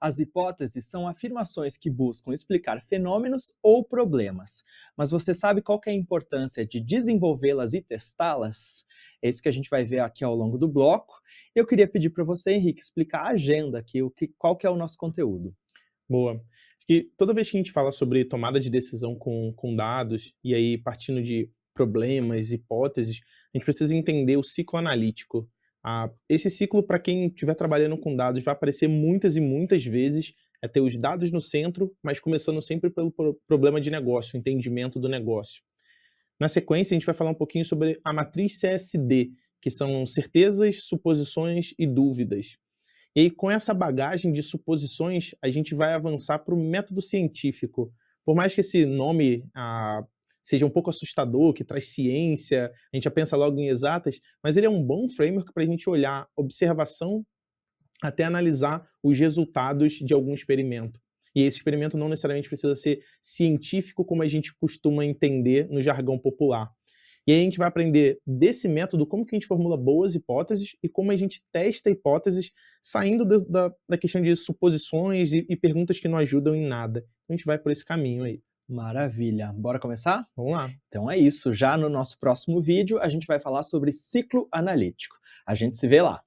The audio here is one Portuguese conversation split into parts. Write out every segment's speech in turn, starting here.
As hipóteses são afirmações que buscam explicar fenômenos ou problemas. Mas você sabe qual que é a importância de desenvolvê-las e testá-las? É isso que a gente vai ver aqui ao longo do bloco. Eu queria pedir para você, Henrique, explicar a agenda aqui, qual que é o nosso conteúdo. Boa. Acho que toda vez que a gente fala sobre tomada de decisão com dados, e aí partindo de problemas, hipóteses, a gente precisa entender o ciclo analítico. Esse ciclo, para quem estiver trabalhando com dados, vai aparecer muitas e muitas vezes, é ter os dados no centro, mas começando sempre pelo problema de negócio, o entendimento do negócio. Na sequência, a gente vai falar um pouquinho sobre a matriz CSD, que são certezas, suposições e dúvidas. E aí, com essa bagagem de suposições, a gente vai avançar para o método científico. Por mais que esse nome seja um pouco assustador, que traz ciência, a gente já pensa logo em exatas, mas ele é um bom framework para a gente olhar observação até analisar os resultados de algum experimento. E esse experimento não necessariamente precisa ser científico, como a gente costuma entender no jargão popular. E aí a gente vai aprender desse método como que a gente formula boas hipóteses e como a gente testa hipóteses saindo da questão de suposições e perguntas que não ajudam em nada. Então a gente vai por esse caminho aí. Maravilha. Bora começar? Vamos lá. Então é isso. Já no nosso próximo vídeo, a gente vai falar sobre ciclo analítico. A gente se vê lá.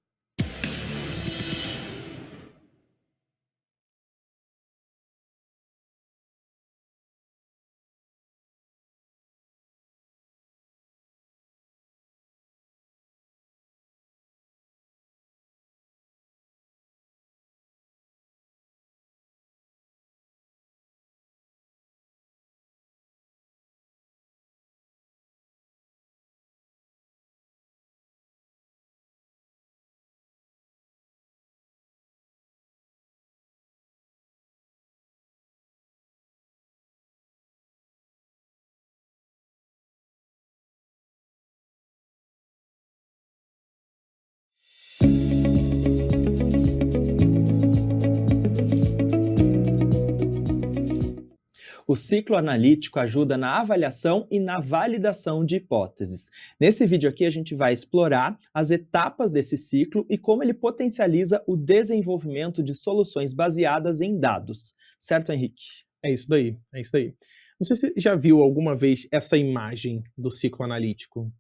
O ciclo analítico ajuda na avaliação e na validação de hipóteses. Nesse vídeo aqui, a gente vai explorar as etapas desse ciclo e como ele potencializa o desenvolvimento de soluções baseadas em dados. Certo, Henrique? É isso daí, é isso daí. Não sei se você já viu alguma vez essa imagem do ciclo analítico.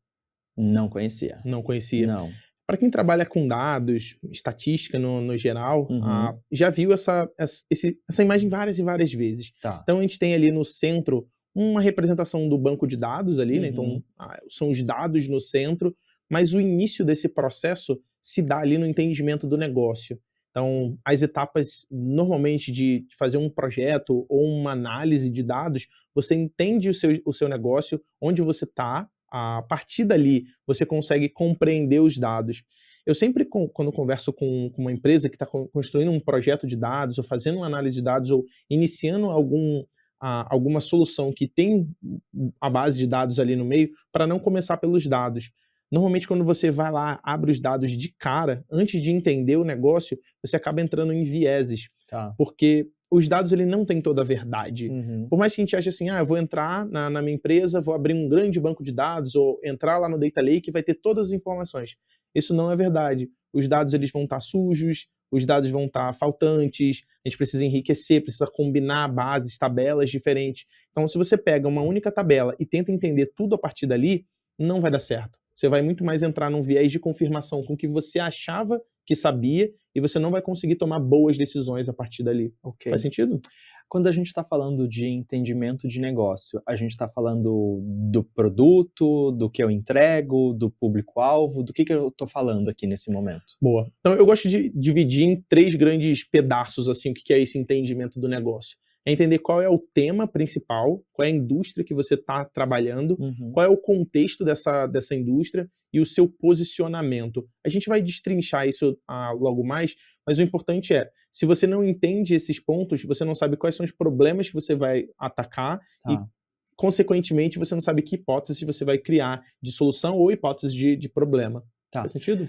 Não conhecia. Não conhecia. Não. Para quem trabalha com dados, estatística no geral, Uhum. já viu essa imagem várias e várias vezes. Tá. Então a gente tem ali no centro uma representação do banco de dados ali, né, então, Uhum. são os dados no centro, mas o início desse processo se dá ali no entendimento do negócio. Então, as etapas normalmente de fazer um projeto ou uma análise de dados, você entende o seu negócio, onde você está, a partir dali você consegue compreender os dados. Eu sempre, quando converso com uma empresa que está construindo um projeto de dados, ou fazendo uma análise de dados, ou iniciando alguma solução que tem a base de dados ali no meio, para não começar pelos dados. Normalmente, quando você vai lá, abre os dados de cara, antes de entender o negócio, você acaba entrando em vieses, Tá. porque os dados ele não têm toda a verdade. Uhum. Por mais que a gente ache assim, eu vou entrar na minha empresa, vou abrir um grande banco de dados, ou entrar lá no Data Lake e vai ter todas as informações. Isso não é verdade. Os dados eles vão estar sujos, os dados vão estar faltantes, a gente precisa enriquecer, precisa combinar bases, tabelas diferentes. Então, se você pega uma única tabela e tenta entender tudo a partir dali, não vai dar certo. Você vai muito mais entrar num viés de confirmação com o que você achava que sabia e você não vai conseguir tomar boas decisões a partir dali. Faz Ok. sentido? Quando a gente está falando de entendimento de negócio, a gente está falando do produto, do que eu entrego, do público-alvo, do que eu estou falando aqui nesse momento? Boa. Então eu gosto de dividir em 3 grandes pedaços, assim, o que que é esse entendimento do negócio. É entender qual é o tema principal, qual é a indústria que você está trabalhando, Uhum. qual é o contexto dessa indústria e o seu posicionamento. A gente vai destrinchar isso, logo mais, mas o importante é, se você não entende esses pontos, você não sabe quais são os problemas que você vai atacar e, Tá, consequentemente, você não sabe que hipótese você vai criar de solução ou hipótese de problema. tá. Faz sentido?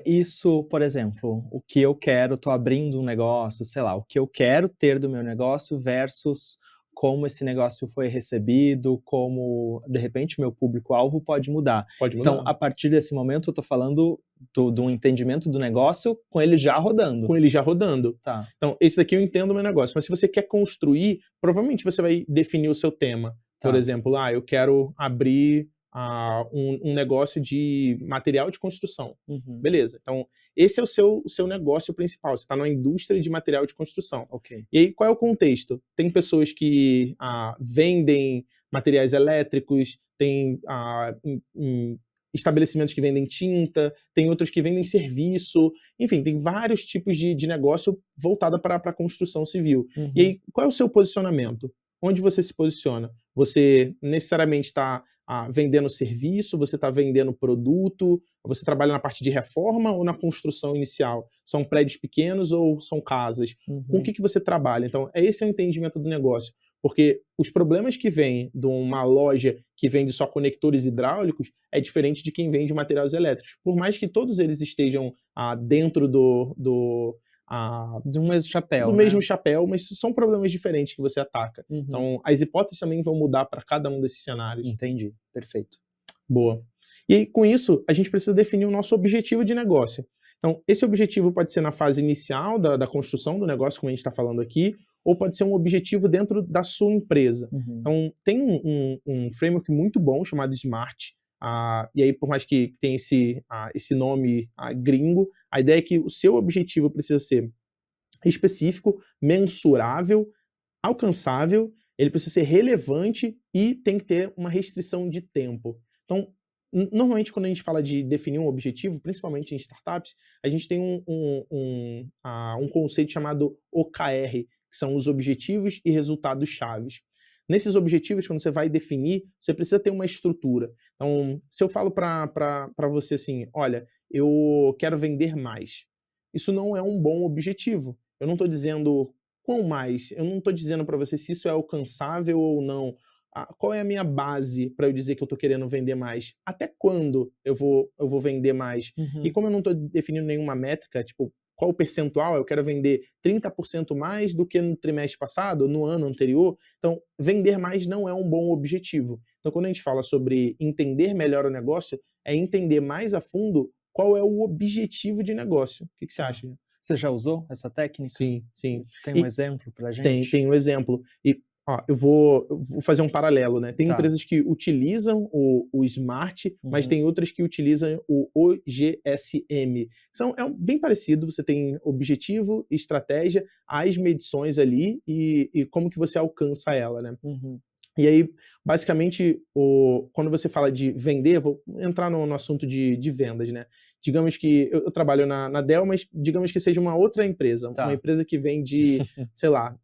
Isso, por exemplo, o que eu quero, estou abrindo um negócio, sei lá, o que eu quero ter do meu negócio versus como esse negócio foi recebido, como, de repente, meu público-alvo pode mudar. Pode Então, mudar. a partir desse momento, eu tô falando do entendimento do negócio com ele já rodando. Com ele já rodando. Tá. Então, esse daqui eu entendo o meu negócio, mas se você quer construir, provavelmente você vai definir o seu tema. Por Tá. exemplo, eu quero abrir um negócio de material de construção. Uhum. Beleza, então esse é o seu negócio principal, você está na indústria de material de construção. Ok. E aí, qual é o contexto? Tem pessoas que vendem materiais elétricos, tem estabelecimentos que vendem tinta, tem outros que vendem serviço, enfim, tem vários tipos de negócio voltado para a construção civil. E Uhum. aí, qual é o seu posicionamento? Onde você se posiciona? Você necessariamente está vendendo serviço, você está vendendo produto, você trabalha na parte de reforma ou na construção inicial? São prédios pequenos ou são casas? Com o Uhum. que você trabalha? Então, esse é o entendimento do negócio. Porque os problemas que vêm de uma loja que vende só conectores hidráulicos é diferente de quem vende materiais elétricos. Por mais que todos eles estejam dentro Do mesmo chapéu, do né? mesmo chapéu, mas são problemas diferentes que você ataca. Uhum. Então, as hipóteses também vão mudar para cada um desses cenários. Entendi, perfeito. Boa. E aí, com isso, a gente precisa definir o nosso objetivo de negócio. Então, esse objetivo pode ser na fase inicial da construção do negócio, como a gente está falando aqui, ou pode ser um objetivo dentro da sua empresa. Uhum. Então, tem um framework muito bom chamado SMART, e aí, por mais que tenha esse nome gringo, a ideia é que o seu objetivo precisa ser específico, mensurável, alcançável, ele precisa ser relevante e tem que ter uma restrição de tempo. Então, normalmente, quando a gente fala de definir um objetivo, principalmente em startups, a gente tem um conceito chamado OKR, que são os objetivos e resultados chaves. Nesses objetivos, quando você vai definir, você precisa ter uma estrutura. Então, se eu falo para você assim, olha, eu quero vender mais, isso não é um bom objetivo. Eu não estou dizendo quão mais, eu não estou dizendo para você se isso é alcançável ou não. Qual é a minha base para eu dizer que eu estou querendo vender mais? Até quando eu vou vender mais? E Uhum. como eu não estou definindo nenhuma métrica, tipo, qual o percentual? Eu quero vender 30% mais do que no trimestre passado, no ano anterior. Então, vender mais não é um bom objetivo. Então, quando a gente fala sobre entender melhor o negócio, é entender mais a fundo qual é o objetivo de negócio. O que você Tá. acha? Você já usou essa técnica? Sim, sim. Tem um E exemplo pra tem, gente? tem um exemplo. E, eu vou fazer um paralelo, né. Tem Tá. empresas que utilizam o SMART, mas Uhum. tem outras que utilizam o OGSM. Bem parecido, você tem objetivo, estratégia, as medições ali e como que você alcança ela, né. Uhum. E aí, basicamente, quando você fala de vender, vou entrar no assunto de vendas, né. Digamos que eu trabalho na Dell, mas digamos que seja uma outra empresa, uma Tá. empresa que vende, sei lá,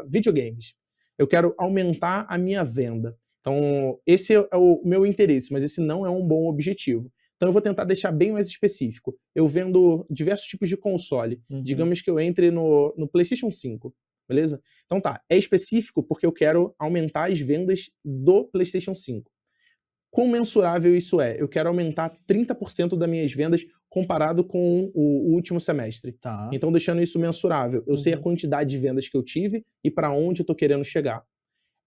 videogames. Eu quero aumentar a minha venda. Então, esse é o meu interesse, mas esse não é um bom objetivo. Então eu vou tentar deixar bem mais específico. Eu vendo diversos tipos de console. Uhum. Digamos que eu entre no PlayStation 5, beleza? Então tá, é específico porque eu quero aumentar as vendas do PlayStation 5. Quão mensurável isso é? Eu quero aumentar 30% das minhas vendas comparado com o último semestre. Tá. Então, deixando isso mensurável, eu sei a Uhum. quantidade de vendas que eu tive e para onde eu estou querendo chegar.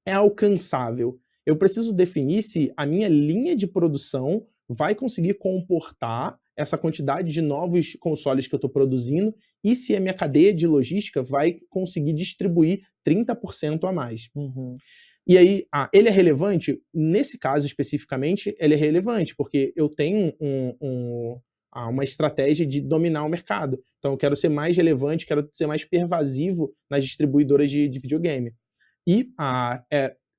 É alcançável. Eu preciso definir se a minha linha de produção vai conseguir comportar essa quantidade de novos consoles que eu estou produzindo e se a minha cadeia de logística vai conseguir distribuir 30% a mais. Uhum. E aí, ele é relevante? Nesse caso especificamente, ele é relevante, porque eu tenho uma estratégia de dominar o mercado. Então, eu quero ser mais relevante, quero ser mais pervasivo nas distribuidoras de videogame. E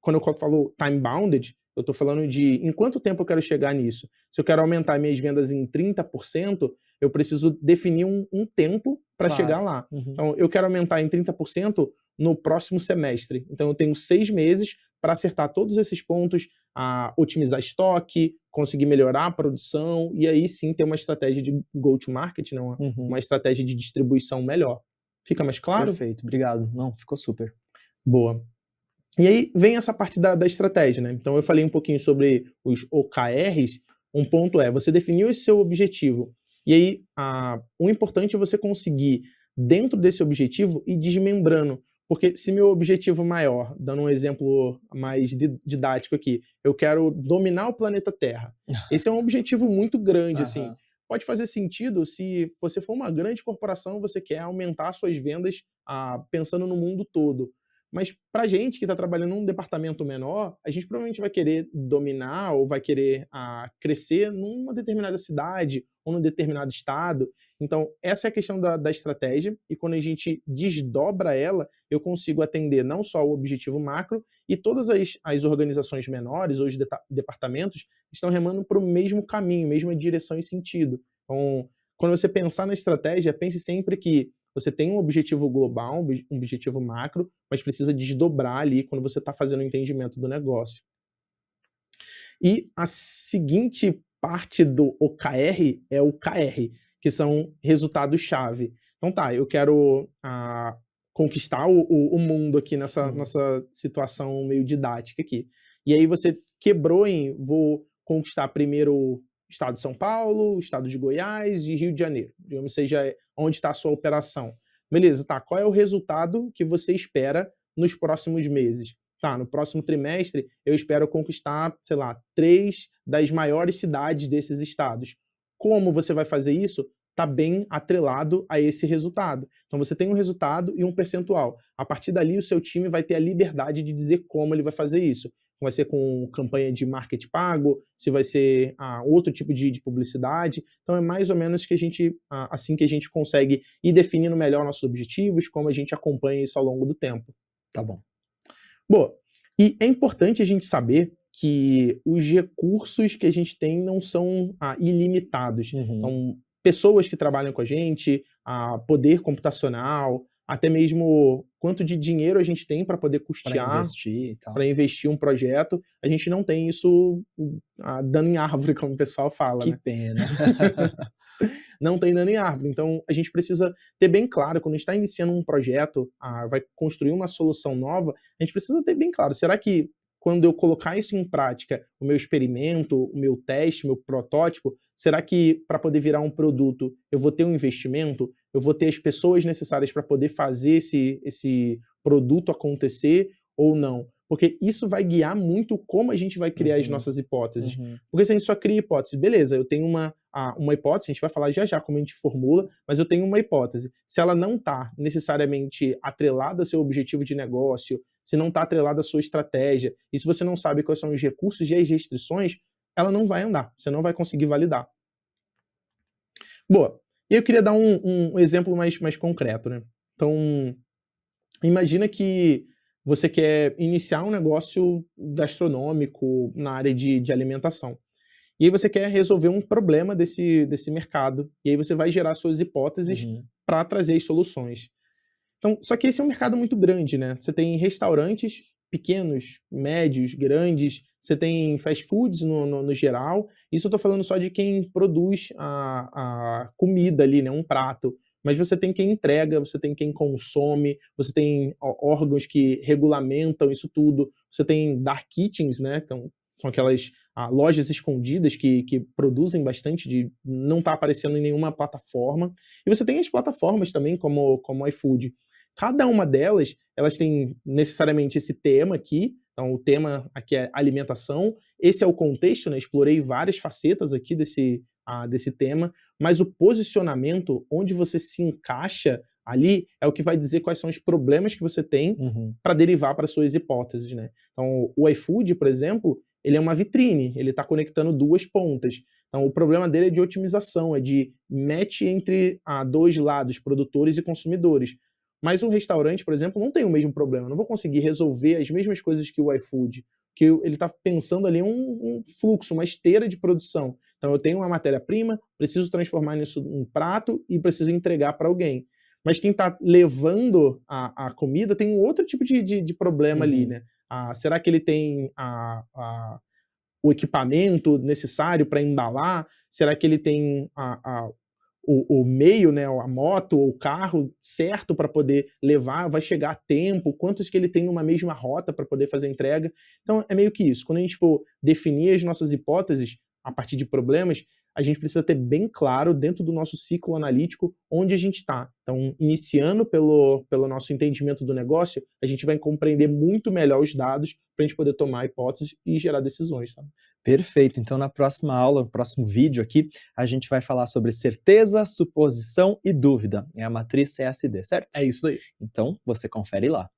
quando eu falo time bounded, eu estou falando de em quanto tempo eu quero chegar nisso. Se eu quero aumentar minhas vendas em 30%, eu preciso definir um tempo para chegar Claro. lá. Uhum. Então, eu quero aumentar em 30% no próximo semestre. Então, eu tenho 6 meses para acertar todos esses pontos, otimizar estoque, conseguir melhorar a produção e aí sim ter uma estratégia de go-to-market, né, Uhum. uma estratégia de distribuição melhor. Fica mais claro? Perfeito, obrigado. Não, ficou super. Boa. E aí vem essa parte da estratégia, né? Então eu falei um pouquinho sobre os OKRs. Um ponto é, você definiu esse seu objetivo. E aí, o importante é você conseguir, dentro desse objetivo, ir desmembrando. Porque se meu objetivo maior, dando um exemplo mais didático aqui, eu quero dominar o planeta Terra. Esse é um objetivo muito grande, assim. Aham. Pode fazer sentido se você for uma grande corporação, você quer aumentar suas vendas, pensando no mundo todo. Mas para gente que está trabalhando num departamento menor, a gente provavelmente vai querer dominar ou vai querer crescer numa determinada cidade ou num determinado estado. Então, essa é a questão da estratégia, e quando a gente desdobra ela, eu consigo atender não só o objetivo macro, e todas as organizações menores ou os departamentos estão remando para o mesmo caminho, mesma direção e sentido. Então, quando você pensar na estratégia, pense sempre que você tem um objetivo global, um objetivo macro, mas precisa desdobrar ali quando você está fazendo o entendimento do negócio. E a seguinte parte do OKR é o KR, que são resultados-chave. Então tá, eu quero conquistar o mundo aqui nessa Uhum. nossa situação meio didática aqui. E aí você quebrou em vou conquistar primeiro o estado de São Paulo, o estado de Goiás e Rio de Janeiro, digamos seja onde está a sua operação. Beleza, tá, qual é o resultado que você espera nos próximos meses? Tá, no próximo trimestre eu espero conquistar, sei lá, 3 das maiores cidades desses estados. Como você vai fazer isso? Está bem atrelado a esse resultado. Então você tem um resultado e um percentual. A partir dali, o seu time vai ter a liberdade de dizer como ele vai fazer isso. Vai ser com campanha de marketing pago, se vai ser outro tipo de publicidade. Então é mais ou menos que a gente, assim que a gente consegue ir definindo melhor nossos objetivos, como a gente acompanha isso ao longo do tempo. Tá bom. Boa. E é importante a gente saber que os recursos que a gente tem não são ilimitados. Uhum. Então, pessoas que trabalham com a gente, poder computacional, até mesmo quanto de dinheiro a gente tem para poder Pra custear, investir e para tal. investir um projeto, a gente não tem isso dando em árvore, como o pessoal fala, Que né? pena. Não tem dano em árvore. Então, a gente precisa ter bem claro, quando a gente está iniciando um projeto, vai construir uma solução nova, a gente precisa ter bem claro, será que quando eu colocar isso em prática, o meu experimento, o meu teste, o meu protótipo, será que para poder virar um produto eu vou ter um investimento? Eu vou ter as pessoas necessárias para poder fazer esse produto acontecer ou não? Porque isso vai guiar muito como a gente vai criar as Uhum, nossas hipóteses. uhum. Porque se a gente só cria hipótese, beleza, eu tenho uma hipótese, a gente vai falar já já como a gente formula, mas eu tenho uma hipótese. Se ela não está necessariamente atrelada ao seu objetivo de negócio, se não está atrelada à sua estratégia, e se você não sabe quais são os recursos e as restrições, ela não vai andar, você não vai conseguir validar. Boa. E eu queria dar um exemplo mais concreto, né? Então, imagina que você quer iniciar um negócio gastronômico na área de alimentação. E aí você quer resolver um problema desse mercado, e aí você vai gerar suas hipóteses Uhum. para trazer as soluções. Então, só que esse é um mercado muito grande, né? Você tem restaurantes pequenos, médios, grandes, você tem fast foods no geral. Isso eu tô falando só de quem produz a comida ali, né? Um prato. Mas você tem quem entrega, você tem quem consome, você tem órgãos que regulamentam isso tudo. Você tem dark kitchens, né? Então, são aquelas lojas escondidas que produzem bastante, de não tá aparecendo em nenhuma plataforma. E você tem as plataformas também, como o iFood. Cada uma delas, elas têm necessariamente esse tema aqui, então o tema aqui é alimentação, esse é o contexto, né, explorei várias facetas aqui desse tema, mas o posicionamento, onde você se encaixa ali, é o que vai dizer quais são os problemas que você tem Uhum. para derivar para suas hipóteses, né. Então o iFood, por exemplo, ele é uma vitrine, ele está conectando 2 pontas. Então o problema dele é de otimização, é de match entre, 2 lados, produtores e consumidores. Mas um restaurante, por exemplo, não tem o mesmo problema, eu não vou conseguir resolver as mesmas coisas que o iFood, que ele está pensando ali um fluxo, uma esteira de produção. Então eu tenho uma matéria-prima, preciso transformar isso em prato e preciso entregar para alguém. Mas quem está levando a comida tem um outro tipo de problema ali, Uhum. né. Será que ele tem o equipamento necessário para embalar? Será que ele tem o meio, né, a moto ou o carro certo para poder levar? Vai chegar a tempo? Quantos que ele tem numa mesma rota para poder fazer a entrega? Então é meio que isso. Quando a gente for definir as nossas hipóteses a partir de problemas, a gente precisa ter bem claro dentro do nosso ciclo analítico onde a gente está. Então, iniciando pelo nosso entendimento do negócio, a gente vai compreender muito melhor os dados para a gente poder tomar hipóteses e gerar decisões, sabe? Perfeito. Então, na próxima aula, no próximo vídeo aqui, a gente vai falar sobre certeza, suposição e dúvida. É a matriz CSD, certo? É isso aí. Então, você confere lá.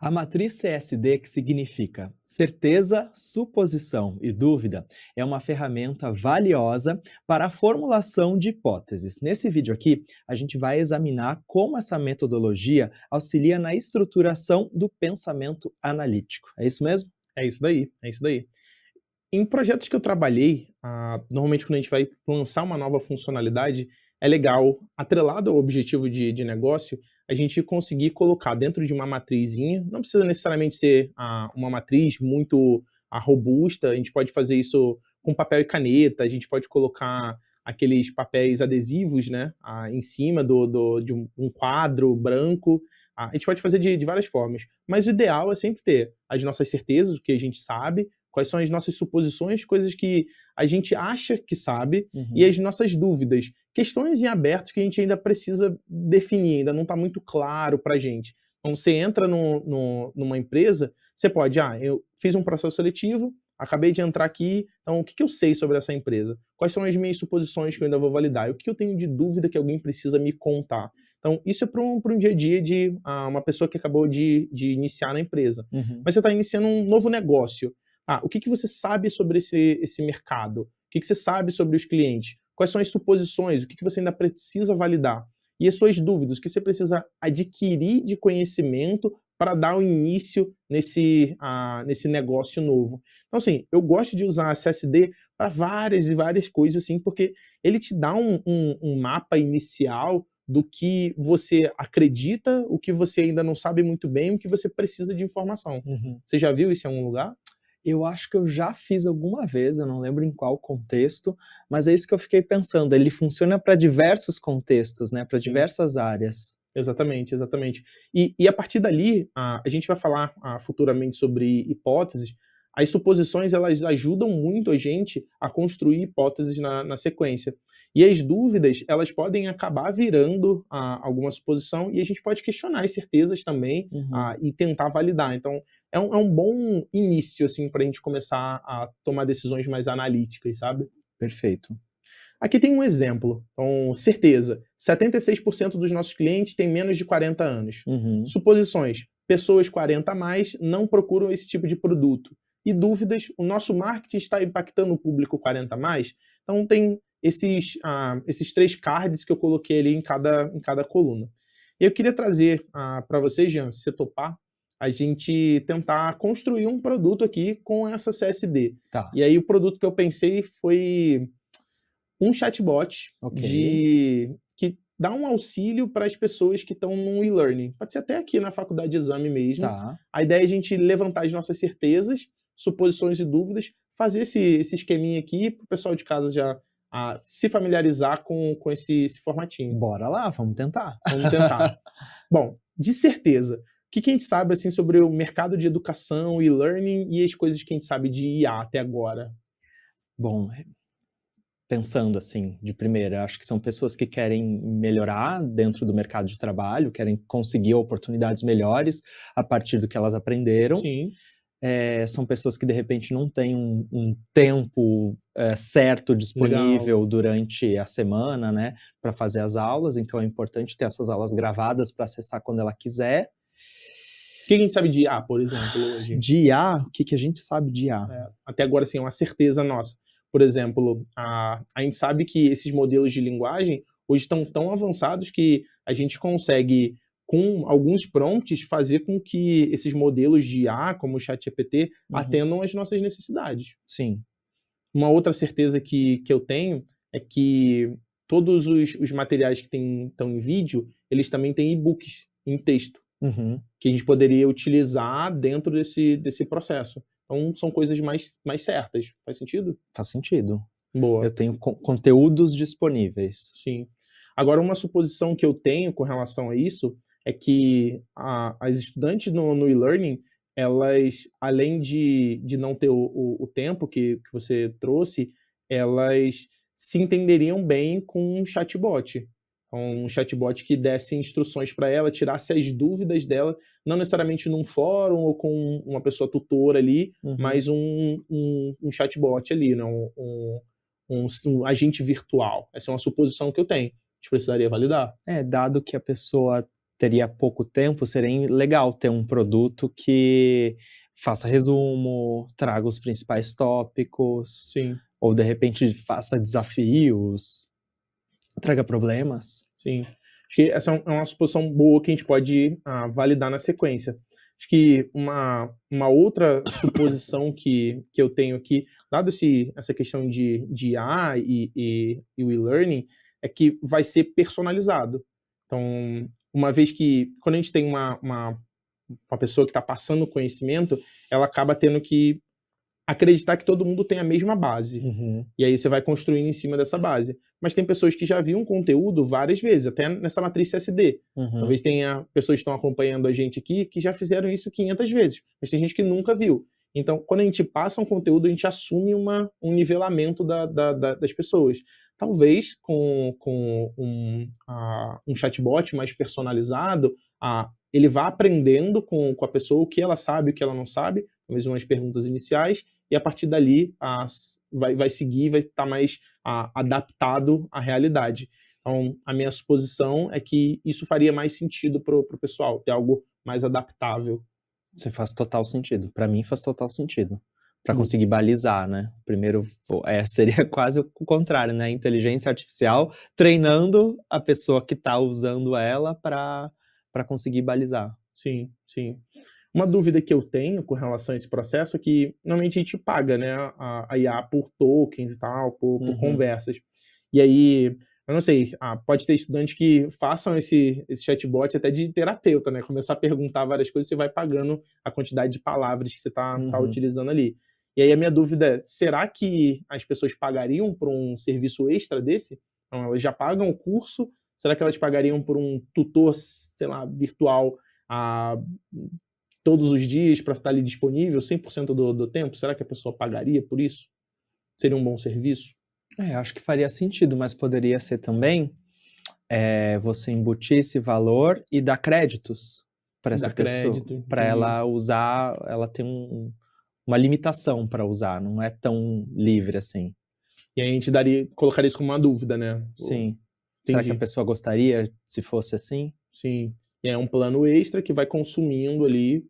A matriz CSD, que significa certeza, suposição e dúvida, é uma ferramenta valiosa para a formulação de hipóteses. Nesse vídeo aqui, a gente vai examinar como essa metodologia auxilia na estruturação do pensamento analítico. É isso mesmo? É isso daí, é isso daí. Em projetos que eu trabalhei, normalmente quando a gente vai lançar uma nova funcionalidade, é legal, atrelado ao objetivo de negócio, a gente conseguir colocar dentro de uma matrizinha, não precisa necessariamente ser uma matriz muito robusta, a gente pode fazer isso com papel e caneta, a gente pode colocar aqueles papéis adesivos, né, em cima de um quadro branco, a gente pode fazer de várias formas, mas o ideal é sempre ter as nossas certezas, o que a gente sabe, quais são as nossas suposições, coisas que a gente acha que sabe, e Uhum. as nossas dúvidas, questões em aberto que a gente ainda precisa definir, ainda não está muito claro para a gente. Então, você entra numa empresa, você pode, eu fiz um processo seletivo, acabei de entrar aqui, então o que eu sei sobre essa empresa? Quais são as minhas suposições que eu ainda vou validar? E o que eu tenho de dúvida que alguém precisa me contar? Então, isso é para um dia a dia de uma pessoa que acabou de iniciar na empresa. Uhum. Mas você está iniciando um novo negócio. O que você sabe sobre esse mercado? O que você sabe sobre os clientes? Quais são as suposições? O que você ainda precisa validar? E as suas dúvidas? O que você precisa adquirir de conhecimento para dar o início nesse negócio novo? Então, assim, eu gosto de usar a CSD para várias e várias coisas, assim, porque ele te dá um mapa inicial do que você acredita, o que você ainda não sabe muito bem, o que você precisa de informação. Uhum. Você já viu isso em algum lugar? Eu acho que eu já fiz alguma vez, eu não lembro em qual contexto, mas é isso que eu fiquei pensando, ele funciona para diversos contextos, né, para Sim. diversas áreas. Exatamente, exatamente. E a partir dali, a gente vai falar, futuramente sobre hipóteses. As suposições, elas ajudam muito a gente a construir hipóteses na sequência. E as dúvidas, elas podem acabar virando, alguma suposição e a gente pode questionar as certezas também, Uhum. e tentar validar. Então, é um bom início, assim, para a gente começar a tomar decisões mais analíticas, sabe? Perfeito. Aqui tem um exemplo. Então, certeza: 76% dos nossos clientes têm menos de 40 anos. Uhum. Suposições: pessoas 40 a mais não procuram esse tipo de produto. E dúvidas: o nosso marketing está impactando o público 40 a mais? Então, tem esses 3 cards que eu coloquei ali em cada coluna. Eu queria trazer para você, Jean, se você topar, a gente tentar construir um produto aqui com essa CSD. Tá, E aí, o produto que eu pensei foi um chatbot ok. que dá um auxílio para as pessoas que estão no e-learning. Pode ser até aqui na faculdade de exame mesmo. Tá. A ideia é a gente levantar as nossas certezas, suposições e dúvidas, fazer esse esqueminha aqui para o pessoal de casa já se familiarizar com esse formatinho. Bora lá, vamos tentar. Vamos tentar. Bom, de certeza, o que a gente sabe assim, sobre o mercado de educação, e-learning e as coisas que a gente sabe de IA até agora? Bom, pensando assim, de primeira, acho que são pessoas que querem melhorar dentro do mercado de trabalho, querem conseguir oportunidades melhores a partir do que elas aprenderam. Sim, São pessoas que de repente não têm um tempo, certo legal. disponível durante a semana, né, para fazer as aulas, então é importante ter essas aulas gravadas para acessar quando ela quiser. O que a gente sabe de IA, por exemplo, hoje? De IA, o que que a gente sabe de IA? Até agora, assim, é uma certeza nossa. Por exemplo, a gente sabe que esses modelos de linguagem hoje estão tão avançados que a gente consegue, com alguns prompts, fazer com que esses modelos de IA, como o ChatGPT, Uhum. atendam às nossas necessidades. Sim. Uma outra certeza que eu tenho é que todos os materiais que estão em vídeo, eles também têm e-books em texto, Uhum. que a gente poderia utilizar dentro desse processo. Então, são coisas mais certas. Faz sentido? Faz sentido. Boa. Eu tenho conteúdos disponíveis. Sim. Agora, uma suposição que eu tenho com relação a isso é que as estudantes no e-learning, elas, além de não ter o tempo que você trouxe, elas se entenderiam bem com um chatbot. Um chatbot que desse instruções para ela, tirasse as dúvidas dela, não necessariamente num fórum ou com uma pessoa tutora ali, Uhum. mas um chatbot ali, né? Um agente virtual. Essa é uma suposição que eu tenho. A gente precisaria validar. Dado que a pessoa teria pouco tempo, seria legal ter um produto que faça resumo, traga os principais tópicos, Sim, ou de repente faça desafios, traga problemas. sim. Acho que essa é uma suposição boa que a gente pode validar na sequência. Acho que uma outra suposição que eu tenho aqui, dado essa questão de IA e o e-learning, é que vai ser personalizado. Então, uma vez que, quando a gente tem uma pessoa que está passando conhecimento, ela acaba tendo que acreditar que todo mundo tem a mesma base. Uhum, E aí você vai construindo em cima dessa base. Mas tem pessoas que já viram conteúdo várias vezes, até nessa matriz CSD. uhum. Talvez tenha pessoas que estão acompanhando a gente aqui que já fizeram isso 500 vezes, mas tem gente que nunca viu. Então, quando a gente passa um conteúdo, a gente assume um nivelamento das pessoas. Talvez com um chatbot mais personalizado, ele vá aprendendo com a pessoa o que ela sabe, o que ela não sabe, talvez umas perguntas iniciais, e a partir dali vai seguir, vai estar mais adaptado à realidade. Então, a minha suposição é que isso faria mais sentido para o pessoal, ter algo mais adaptável. Isso faz total sentido. Para mim faz total sentido. Para Hum, conseguir balizar, né. Primeiro, seria quase o contrário, né, a inteligência artificial treinando a pessoa que está usando ela para conseguir balizar. sim, sim. Uma dúvida que eu tenho com relação a esse processo é que normalmente a gente paga, né, a IA por tokens e tal, por Uhum. conversas. E aí, eu não sei, pode ter estudantes que façam esse chatbot até de terapeuta, né, começar a perguntar várias coisas, você vai pagando a quantidade de palavras que você tá Uhum. utilizando ali. E aí a minha dúvida é, será que as pessoas pagariam por um serviço extra desse? Então elas já pagam o curso, será que elas pagariam por um tutor, sei lá, virtual, ah, todos os dias para estar ali disponível 100% do tempo? Será que a pessoa pagaria por isso? Seria um bom serviço? Acho que faria sentido, mas poderia ser também, você embutir esse valor e dar créditos para essa Dar pessoa, crédito, para entendi. ela usar, ela tem uma limitação para usar, não é tão livre assim. E aí a gente colocaria isso como uma dúvida, né. Sim. Será que a Entendi, pessoa gostaria se fosse assim? sim. E é um plano extra que vai consumindo ali,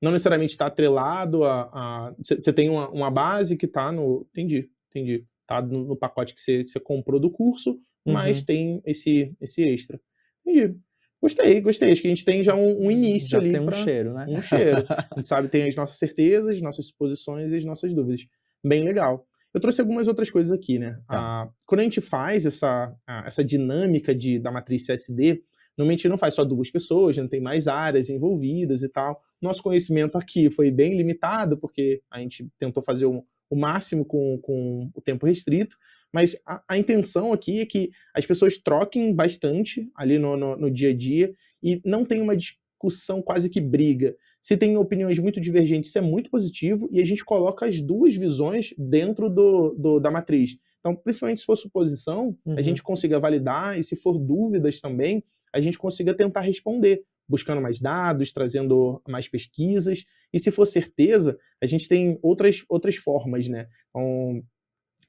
não necessariamente está atrelado a você tem uma base que está no entendi, entendi. Tá no pacote que você comprou do curso, mas Uhum. tem esse extra. Entendi. Gostei, gostei. Acho que a gente tem já um início Já ali tem um para cheiro, né? um cheiro. A gente sabe, tem as nossas certezas, nossas suposições e as nossas dúvidas. Bem legal. Eu trouxe algumas outras coisas aqui, né. Tá. Quando a gente faz essa dinâmica da matriz CSD, normalmente a gente não faz só 2 pessoas, né, tem mais áreas envolvidas e tal. Nosso conhecimento aqui foi bem limitado, porque a gente tentou fazer o máximo com o tempo restrito, mas a intenção aqui é que as pessoas troquem bastante ali no dia a dia e não tenha uma discussão quase que briga. Se tem opiniões muito divergentes, isso é muito positivo e a gente coloca as duas visões dentro da matriz. Então, principalmente se for suposição, a gente Uhum. consiga validar e se for dúvidas também, a gente consiga tentar responder buscando mais dados, trazendo mais pesquisas, e se for certeza, a gente tem outras formas, né. Então,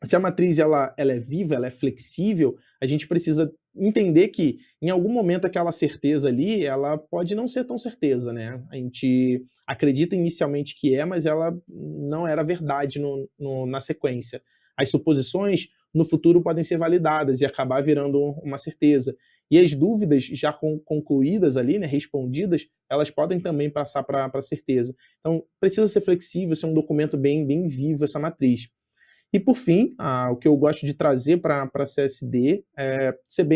se a matriz ela é viva, ela é flexível, a gente precisa entender que, em algum momento, aquela certeza ali, ela pode não ser tão certeza, né. A gente acredita inicialmente que é, mas ela não era verdade na sequência. As suposições, no futuro, podem ser validadas e acabar virando uma certeza. E as dúvidas já concluídas ali, né, respondidas, elas podem também passar para certeza. Então, precisa ser flexível, ser um documento bem vivo essa matriz. E por fim, o que eu gosto de trazer para CSD é ser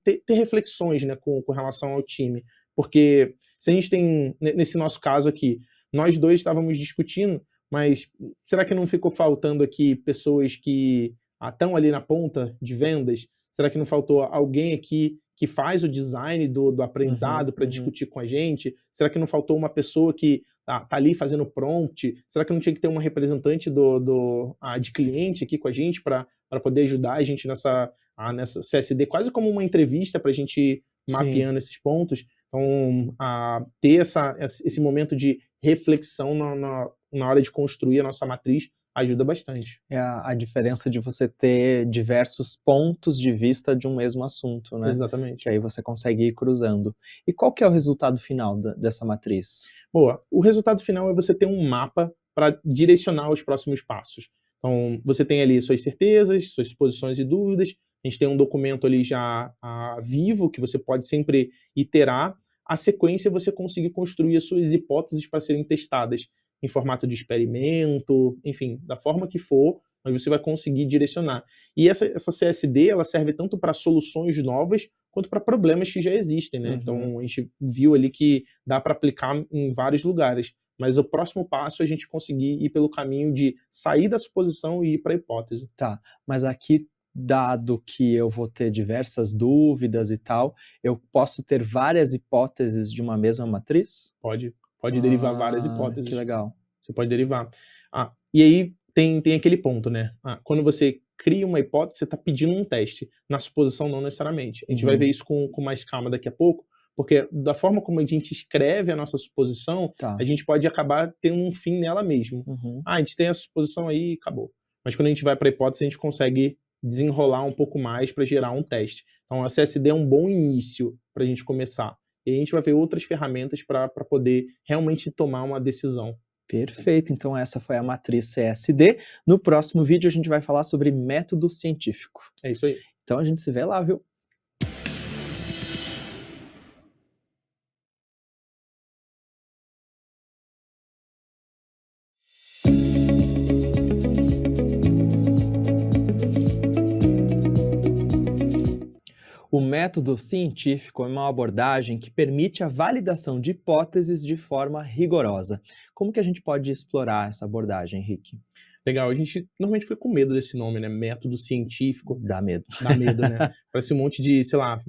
ter reflexões, né, com relação ao time. Porque se a gente tem, nesse nosso caso aqui, nós 2 estávamos discutindo, mas será que não ficou faltando aqui pessoas que estão ali na ponta de vendas? Será que não faltou alguém aqui que faz o design do Uhum, aprendizado para uhum. discutir com a gente? Será que não faltou uma pessoa que tá ali fazendo prompt? Será que não tinha que ter uma representante de cliente aqui com a gente para poder ajudar a gente nessa CSD, quase como uma entrevista para a gente ir Sim. mapeando esses pontos? Então, ter esse momento de reflexão na hora de construir a nossa matriz ajuda bastante. É a diferença de você ter diversos pontos de vista de um mesmo assunto, né, que Exatamente. aí você consegue ir cruzando. E qual que é o resultado final dessa matriz? Boa. O resultado final é você ter um mapa para direcionar os próximos passos. Então, você tem ali suas certezas, suas suposições e dúvidas. A gente tem um documento ali já vivo, que você pode sempre iterar. A sequência é você conseguir construir as suas hipóteses para serem testadas em formato de experimento, enfim, da forma que for, mas você vai conseguir direcionar. E essa CSD, ela serve tanto para soluções novas, quanto para problemas que já existem, né? Uhum. Então, a gente viu ali que dá para aplicar em vários lugares. Mas o próximo passo é a gente conseguir ir pelo caminho de sair da suposição e ir para a hipótese. Tá, mas aqui, dado que eu vou ter diversas dúvidas e tal, eu posso ter várias hipóteses de uma mesma matriz? Pode derivar várias Que hipóteses. legal. Você pode derivar. E aí tem aquele ponto, né? Quando você cria uma hipótese, você está pedindo um teste. Na suposição, não necessariamente. A gente vai ver Uhum. isso com mais calma daqui a pouco, porque da forma como a gente escreve a nossa suposição, Tá. a gente pode acabar tendo um fim nela mesmo. Uhum. A gente tem a suposição aí e acabou. Mas quando a gente vai para a hipótese, a gente consegue desenrolar um pouco mais para gerar um teste. Então, a CSD é um bom início para a gente começar. E a gente vai ver outras ferramentas para poder realmente tomar uma decisão. Perfeito, então essa foi a matriz CSD. No próximo vídeo a gente vai falar sobre método científico. É isso aí. Então a gente se vê lá, viu? O método científico é uma abordagem que permite a validação de hipóteses de forma rigorosa. Como que a gente pode explorar essa abordagem, Henrique? Legal, a gente normalmente fica com medo desse nome, né, método científico, Dá medo. dá medo, né. Parece um monte de, sei lá,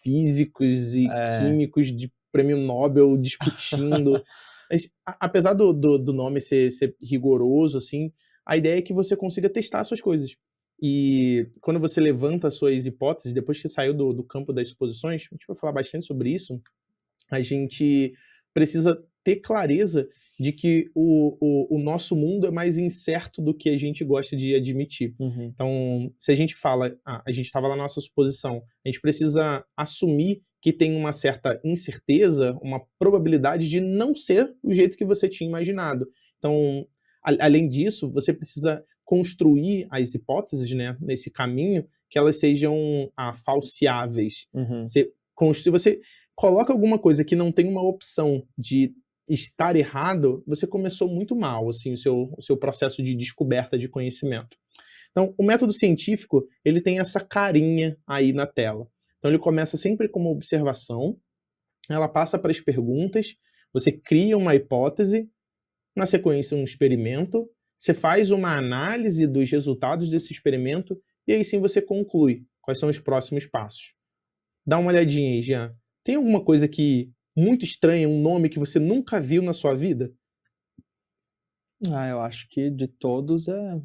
físicos e É. químicos de prêmio Nobel discutindo. Mas apesar do nome ser rigoroso, assim, a ideia é que você consiga testar as suas coisas. E quando você levanta as suas hipóteses, depois que saiu do campo das suposições, a gente vai falar bastante sobre isso, a gente precisa ter clareza de que o nosso mundo é mais incerto do que a gente gosta de admitir. Uhum. Então, se a gente fala, a gente estava lá na nossa suposição, a gente precisa assumir que tem uma certa incerteza, uma probabilidade de não ser o jeito que você tinha imaginado. Então, além disso, você precisa construir as hipóteses, né, nesse caminho, que elas sejam falseáveis. Uhum. Você coloca alguma coisa que não tem uma opção de estar errado, você começou muito mal, assim, o seu processo de descoberta de conhecimento. Então, o método científico, ele tem essa carinha aí na tela. Então ele começa sempre com uma observação, ela passa para as perguntas, você cria uma hipótese, na sequência um experimento, você faz uma análise dos resultados desse experimento e aí sim você conclui quais são os próximos passos. Dá uma olhadinha aí, Jean. Tem alguma coisa que muito estranha, um nome que você nunca viu na sua vida? Eu acho que de todos é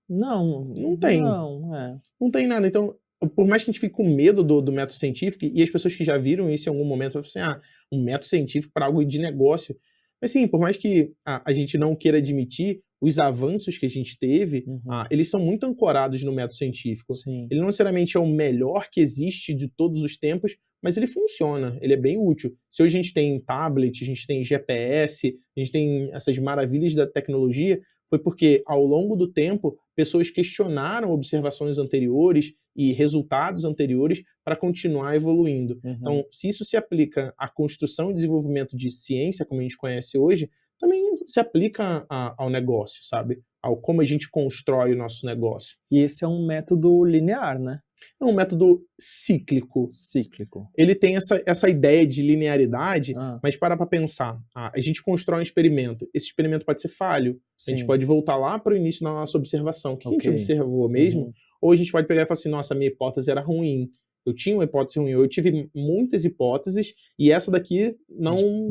não, Não tem, não, é. não tem nada. Então, por mais que a gente fique com medo do método científico, e as pessoas que já viram isso em algum momento vão falar assim: um método científico para algo de negócio. Mas sim, por mais que a gente não queira admitir, os avanços que a gente teve, Uhum. eles são muito ancorados no método científico. Sim. Ele não necessariamente é o melhor que existe de todos os tempos, mas ele funciona, ele é bem útil. Se hoje a gente tem tablet, a gente tem GPS, a gente tem essas maravilhas da tecnologia, foi porque, ao longo do tempo, pessoas questionaram observações anteriores e resultados anteriores para continuar evoluindo. Uhum. Então, se isso se aplica à construção e desenvolvimento de ciência, como a gente conhece hoje, também se aplica ao negócio, sabe? Ao como a gente constrói o nosso negócio. E esse é um método linear, né? É um método cíclico. Cíclico. Ele tem essa ideia de linearidade, Hã, mas para pensar. A gente constrói um experimento. Esse experimento pode ser falho. A gente sim, pode voltar lá para o início da nossa observação. O que a ok. gente observou mesmo? Uhum. ou a gente pode pegar e falar assim, nossa, a minha hipótese era ruim. Eu tinha uma hipótese ruim, eu tive muitas hipóteses e essa daqui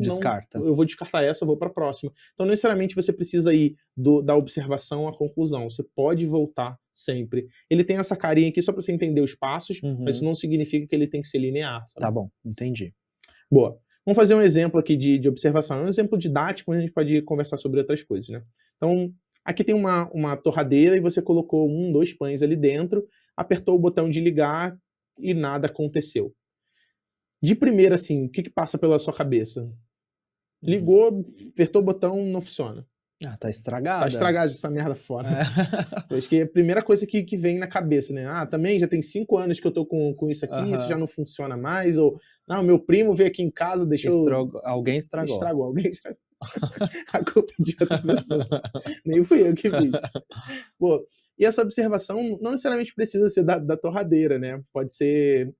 Descarta. eu vou descartar essa, eu vou para a próxima. Então, não necessariamente você precisa ir da observação à conclusão, você pode voltar sempre. Ele tem essa carinha aqui só para você entender os passos, mas isso não significa que ele tem que ser linear. Sabe? Tá bom, entendi. Boa. Vamos fazer um exemplo aqui de observação. É um exemplo didático, mas a gente pode conversar sobre outras coisas, né? Então, aqui tem uma torradeira e você colocou 2 pães ali dentro, apertou o botão de ligar e nada aconteceu. De primeira, assim, o que passa pela sua cabeça? Ligou, apertou o botão, não funciona. Ah, tá estragada. Tá estragado essa merda fora. É. Eu acho que é a primeira coisa que vem na cabeça, né? Ah, também já tem 5 anos que eu tô com isso aqui, isso já não funciona mais, ou não, meu primo veio aqui em casa, deixou... Alguém estragou. Estragou, alguém estragou. A culpa é de outra pessoa. Nem fui eu que fiz. Pô, e essa observação não necessariamente precisa ser da torradeira, né? Pode ser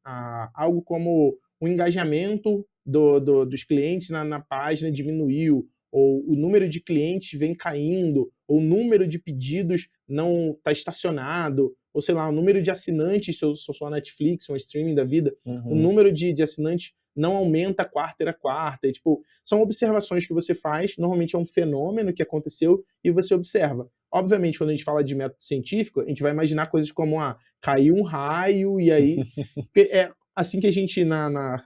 algo como o engajamento dos clientes na página diminuiu, ou o número de clientes vem caindo, ou o número de pedidos não está estacionado, ou sei lá, o número de assinantes, se eu sou a Netflix, um streaming da vida, o número de assinantes não aumenta quarta a quarta. E, tipo, são observações que você faz, normalmente é um fenômeno que aconteceu e você observa. Obviamente, quando a gente fala de método científico, a gente vai imaginar coisas como, caiu um raio e aí... É assim que a gente, na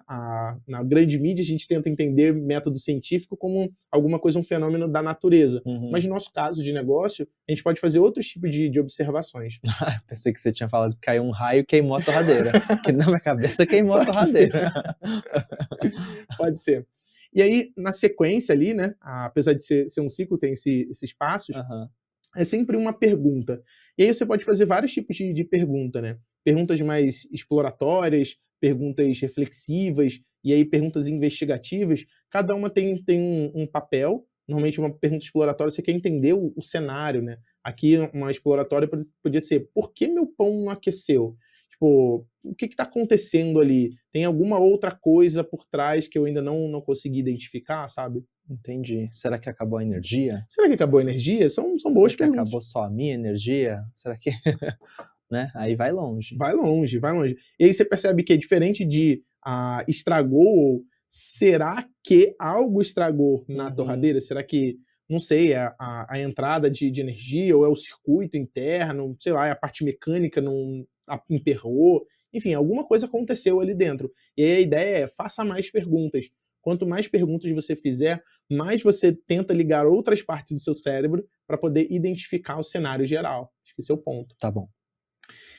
grande mídia, a gente tenta entender método científico como alguma coisa, um fenômeno da natureza. Mas no nosso caso de negócio, a gente pode fazer outros tipos de observações. Pensei que você tinha falado que caiu um raio e queimou a torradeira. Que na minha cabeça queimou a torradeira. Pode ser. E aí, na sequência ali, né, apesar de ser um ciclo, tem esses passos, é sempre uma pergunta. E aí você pode fazer vários tipos de pergunta, né? Perguntas mais exploratórias, perguntas reflexivas, e aí perguntas investigativas. Cada uma tem um papel. Normalmente uma pergunta exploratória, você quer entender o cenário, né? Aqui uma exploratória podia ser, por que meu pão não aqueceu? Tipo, o que está acontecendo ali? Tem alguma outra coisa por trás que eu ainda não consegui identificar, sabe? Entendi. Será que acabou a energia? Será que acabou a energia? São boas perguntas. Será que acabou só a minha energia? Será que... né? Aí vai longe. Vai longe, vai longe. E aí você percebe que é diferente de estragou, será que algo estragou na torradeira? Será que, não sei, é a entrada de energia ou é o circuito interno, sei lá, é a parte mecânica não emperrou? Enfim, alguma coisa aconteceu ali dentro. E aí a ideia é, faça mais perguntas. Quanto mais perguntas você fizer, mais você tenta ligar outras partes do seu cérebro para poder identificar o cenário geral. Acho que esse é o ponto. Tá bom.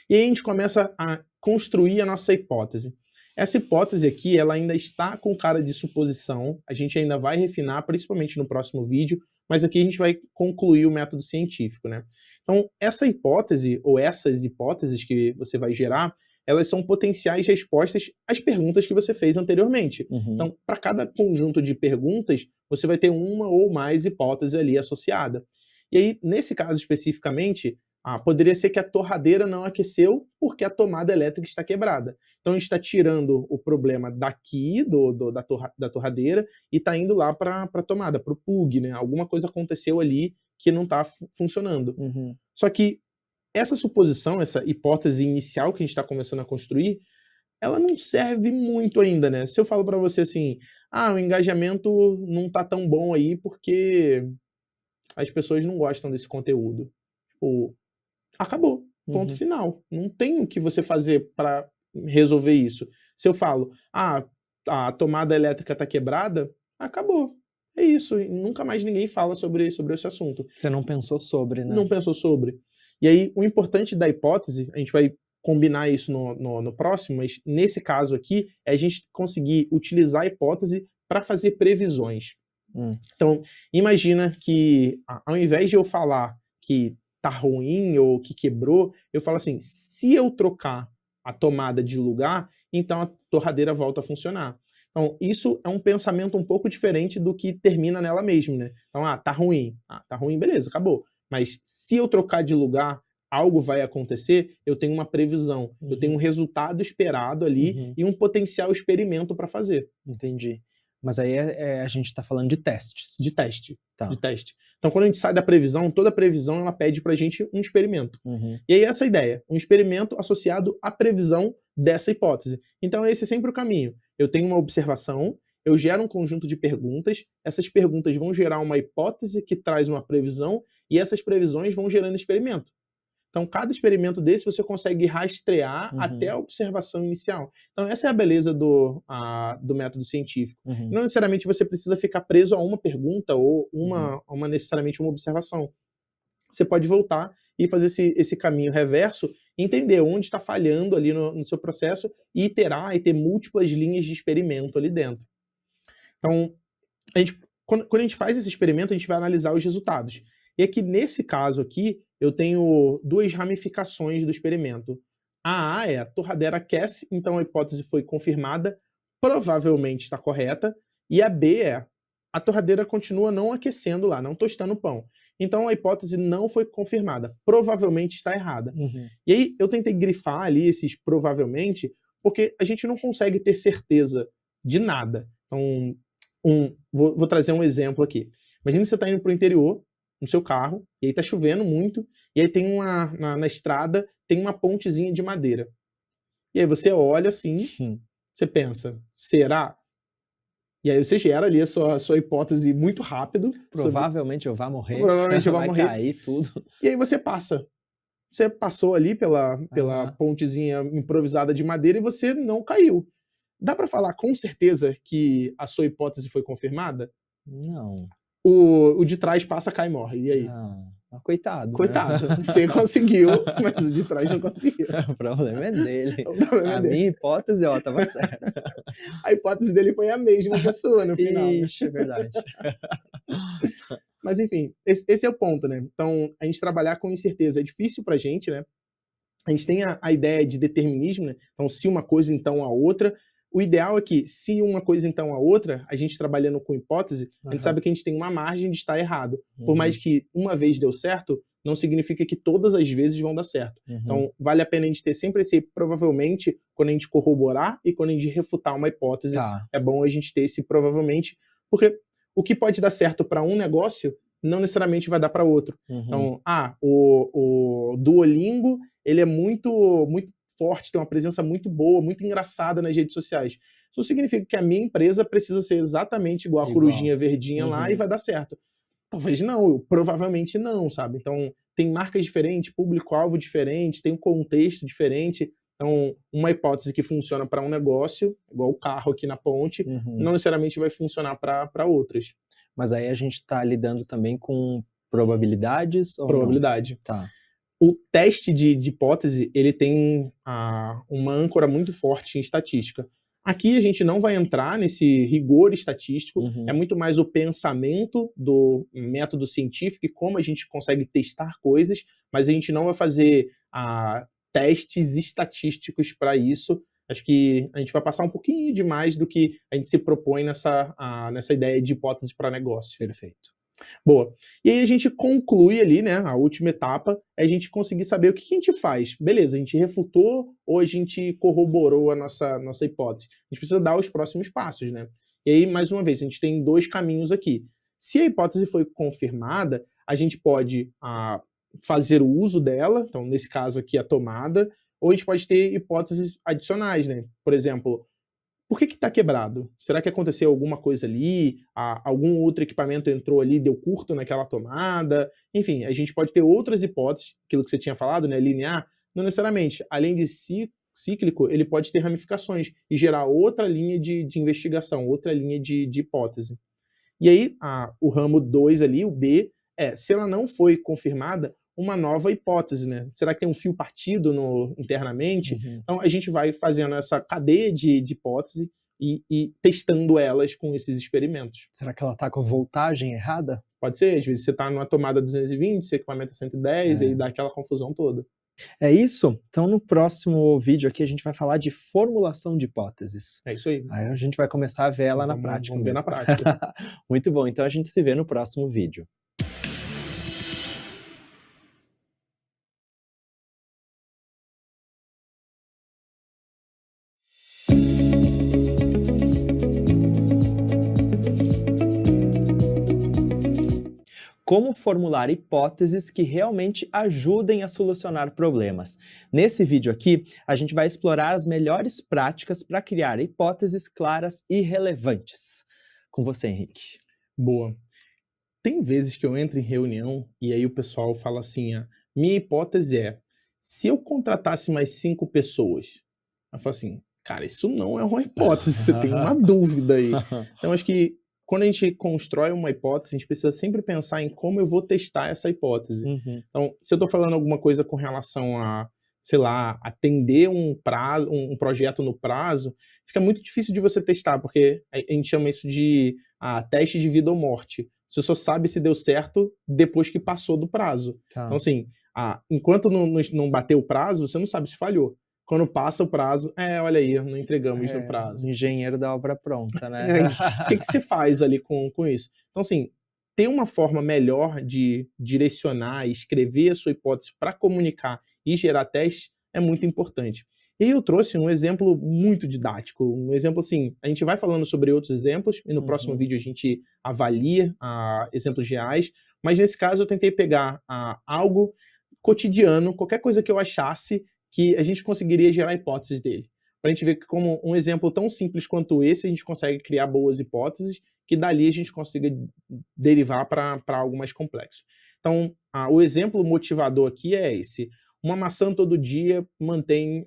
E aí a gente começa a construir a nossa hipótese. Essa hipótese aqui, ela ainda está com cara de suposição, a gente ainda vai refinar, principalmente no próximo vídeo, mas aqui a gente vai concluir o método científico, né? Então, essa hipótese, ou essas hipóteses que você vai gerar, elas são potenciais respostas às perguntas que você fez anteriormente. Então, para cada conjunto de perguntas, você vai ter uma ou mais hipóteses ali associada. E aí, nesse caso especificamente, poderia ser que a torradeira não aqueceu porque a tomada elétrica está quebrada. Então a gente está tirando o problema daqui da torradeira e está indo lá para a tomada, para o plug, né? Alguma coisa aconteceu ali que não está funcionando. Só que essa suposição, essa hipótese inicial que a gente está começando a construir, ela não serve muito ainda, né? Se eu falo para você assim, o engajamento não está tão bom aí porque as pessoas não gostam desse conteúdo. Tipo, acabou, ponto final. Não tem o que você fazer para resolver isso. Se eu falo, a tomada elétrica está quebrada, acabou. É isso, e nunca mais ninguém fala sobre esse assunto. Você não pensou sobre, né? Não pensou sobre. E aí, o importante da hipótese, a gente vai combinar isso no próximo, mas nesse caso aqui, é a gente conseguir utilizar a hipótese para fazer previsões. Então, imagina que ao invés de eu falar que tá ruim ou que quebrou, eu falo assim, se eu trocar a tomada de lugar, então a torradeira volta a funcionar. Então, isso é um pensamento um pouco diferente do que termina nela mesmo, né? Então, tá ruim. Tá ruim, beleza, acabou. Mas se eu trocar de lugar, algo vai acontecer, eu tenho uma previsão, eu tenho um resultado esperado ali e um potencial experimento para fazer. Entendi. Mas aí a gente está falando de testes. De teste. Tá. De teste. Então, quando a gente sai da previsão, toda previsão ela pede pra gente um experimento. Uhum. E aí essa ideia, um experimento associado à previsão dessa hipótese. Então esse é sempre o caminho. Eu tenho uma observação, eu gero um conjunto de perguntas, essas perguntas vão gerar uma hipótese que traz uma previsão, e essas previsões vão gerando experimento. Então, cada experimento desse você consegue rastrear até a observação inicial. Então, essa é a beleza do método científico. Uhum. Não necessariamente você precisa ficar preso a uma pergunta ou necessariamente uma observação. Você pode voltar e fazer esse caminho reverso, entender onde está falhando ali no seu processo e iterar e ter múltiplas linhas de experimento ali dentro. Então, quando a gente faz esse experimento, a gente vai analisar os resultados. E aqui, nesse caso aqui, eu tenho duas ramificações do experimento. A é a torradeira aquece, então a hipótese foi confirmada, provavelmente está correta. E a B é a torradeira continua não aquecendo lá, não tostando o pão. Então a hipótese não foi confirmada, provavelmente está errada. Uhum. E aí eu tentei grifar ali esses provavelmente, porque a gente não consegue ter certeza de nada. Então, vou trazer um exemplo aqui. Imagina que você está indo para o interior, no seu carro, e aí está chovendo muito, e aí tem na estrada, tem uma pontezinha de madeira. E aí você olha assim, você pensa, será? E aí você gera ali a sua hipótese muito rápido. Provavelmente eu vou morrer. Provavelmente eu vou vai morrer. cair tudo. E aí você passa. Você passou ali pela pontezinha improvisada de madeira e você não caiu. Dá para falar com certeza que a sua hipótese foi confirmada? Não. O de trás passa, cai e morre. E aí? Não. Coitado. Coitado. Né? Você conseguiu, mas o de trás não conseguiu. O problema é dele. O problema é dele. Minha hipótese, tava certa. A hipótese dele foi a mesma que a sua no final. Ixi, é verdade. Mas enfim, esse é o ponto, né? Então, a gente trabalhar com incerteza é difícil pra gente, né? A gente tem a ideia de determinismo, né? Então, se uma coisa, então a outra. O ideal é que, se uma coisa, então a outra, a gente trabalhando com hipótese, a gente sabe que a gente tem uma margem de estar errado. Por mais que uma vez deu certo, não significa que todas as vezes vão dar certo. Então, vale a pena a gente ter sempre esse provavelmente quando a gente corroborar e quando a gente refutar uma hipótese. É bom a gente ter esse provavelmente, porque o que pode dar certo para um negócio não necessariamente vai dar para outro. Então, o Duolingo, ele é muito forte, tem uma presença muito boa, muito engraçada nas redes sociais. Isso significa que a minha empresa precisa ser exatamente igual a corujinha verdinha lá e vai dar certo. Talvez não, provavelmente não, sabe? Então, tem marcas diferentes, público-alvo diferente, tem um contexto diferente. Então, uma hipótese que funciona para um negócio, igual o carro aqui na ponte, não necessariamente vai funcionar para outras. Mas aí a gente está lidando também com probabilidades? Ou probabilidade. Não? Tá. O teste de hipótese, ele tem uma âncora muito forte em estatística. Aqui a gente não vai entrar nesse rigor estatístico, é muito mais o pensamento do método científico e como a gente consegue testar coisas, mas a gente não vai fazer testes estatísticos para isso. Acho que a gente vai passar um pouquinho demais do que a gente se propõe nessa ideia de hipótese para negócio. Perfeito. Boa. E aí a gente conclui ali, né, a última etapa, é a gente conseguir saber o que a gente faz. Beleza, a gente refutou ou a gente corroborou a nossa hipótese? A gente precisa dar os próximos passos, né? E aí, mais uma vez, a gente tem dois caminhos aqui. Se a hipótese foi confirmada, a gente pode fazer o uso dela, então nesse caso aqui a tomada, ou a gente pode ter hipóteses adicionais, né? Por exemplo, por que está quebrado? Será que aconteceu alguma coisa ali? Algum outro equipamento entrou ali, deu curto naquela tomada? Enfim, a gente pode ter outras hipóteses, aquilo que você tinha falado, né, linear, não necessariamente. Além de cíclico, ele pode ter ramificações e gerar outra linha de investigação, outra linha de hipótese. E aí, o ramo 2 ali, o B, se ela não foi confirmada, uma nova hipótese, né? Será que tem um fio partido internamente? Então, a gente vai fazendo essa cadeia de hipótese e testando elas com esses experimentos. Será que ela está com a voltagem errada? Pode ser, às vezes você está numa tomada 220, seu equipamento é 110, e aí dá aquela confusão toda. É isso? Então, no próximo vídeo aqui, a gente vai falar de formulação de hipóteses. É isso aí. Aí a gente vai começar a ver ela na prática. Vamos ver na prática. Muito bom, então a gente se vê no próximo vídeo. como formular hipóteses que realmente ajudem a solucionar problemas. Nesse vídeo aqui, a gente vai explorar as melhores práticas para criar hipóteses claras e relevantes. Com você, Henrique. Boa. Tem vezes que eu entro em reunião e aí o pessoal fala assim: minha hipótese é, se eu contratasse mais 5 pessoas. Eu falo assim: "Cara, isso não é uma hipótese, você tem uma dúvida aí". Então acho que quando a gente constrói uma hipótese, a gente precisa sempre pensar em como eu vou testar essa hipótese. Uhum. Então, se eu estou falando alguma coisa com relação a, sei lá, atender um projeto no prazo, fica muito difícil de você testar, porque a gente chama isso de teste de vida ou morte. Você só sabe se deu certo depois que passou do prazo. Então, Tá. assim, enquanto não bateu o prazo, você não sabe se falhou. Quando passa o prazo, olha aí, não entregamos no O prazo. engenheiro da obra pronta, né? Aí, o que você faz ali com isso? Então, assim, ter uma forma melhor de direcionar, escrever a sua hipótese para comunicar e gerar teste é muito importante. E aí eu trouxe um exemplo muito didático, um exemplo assim, a gente vai falando sobre outros exemplos e no próximo Uhum. vídeo a gente avalia exemplos reais, mas nesse caso eu tentei pegar algo cotidiano, qualquer coisa que eu achasse que a gente conseguiria gerar hipóteses dele. Para a gente ver que como um exemplo tão simples quanto esse, a gente consegue criar boas hipóteses, que dali a gente consiga derivar para algo mais complexo. Então, o exemplo motivador aqui é esse: uma maçã todo dia mantém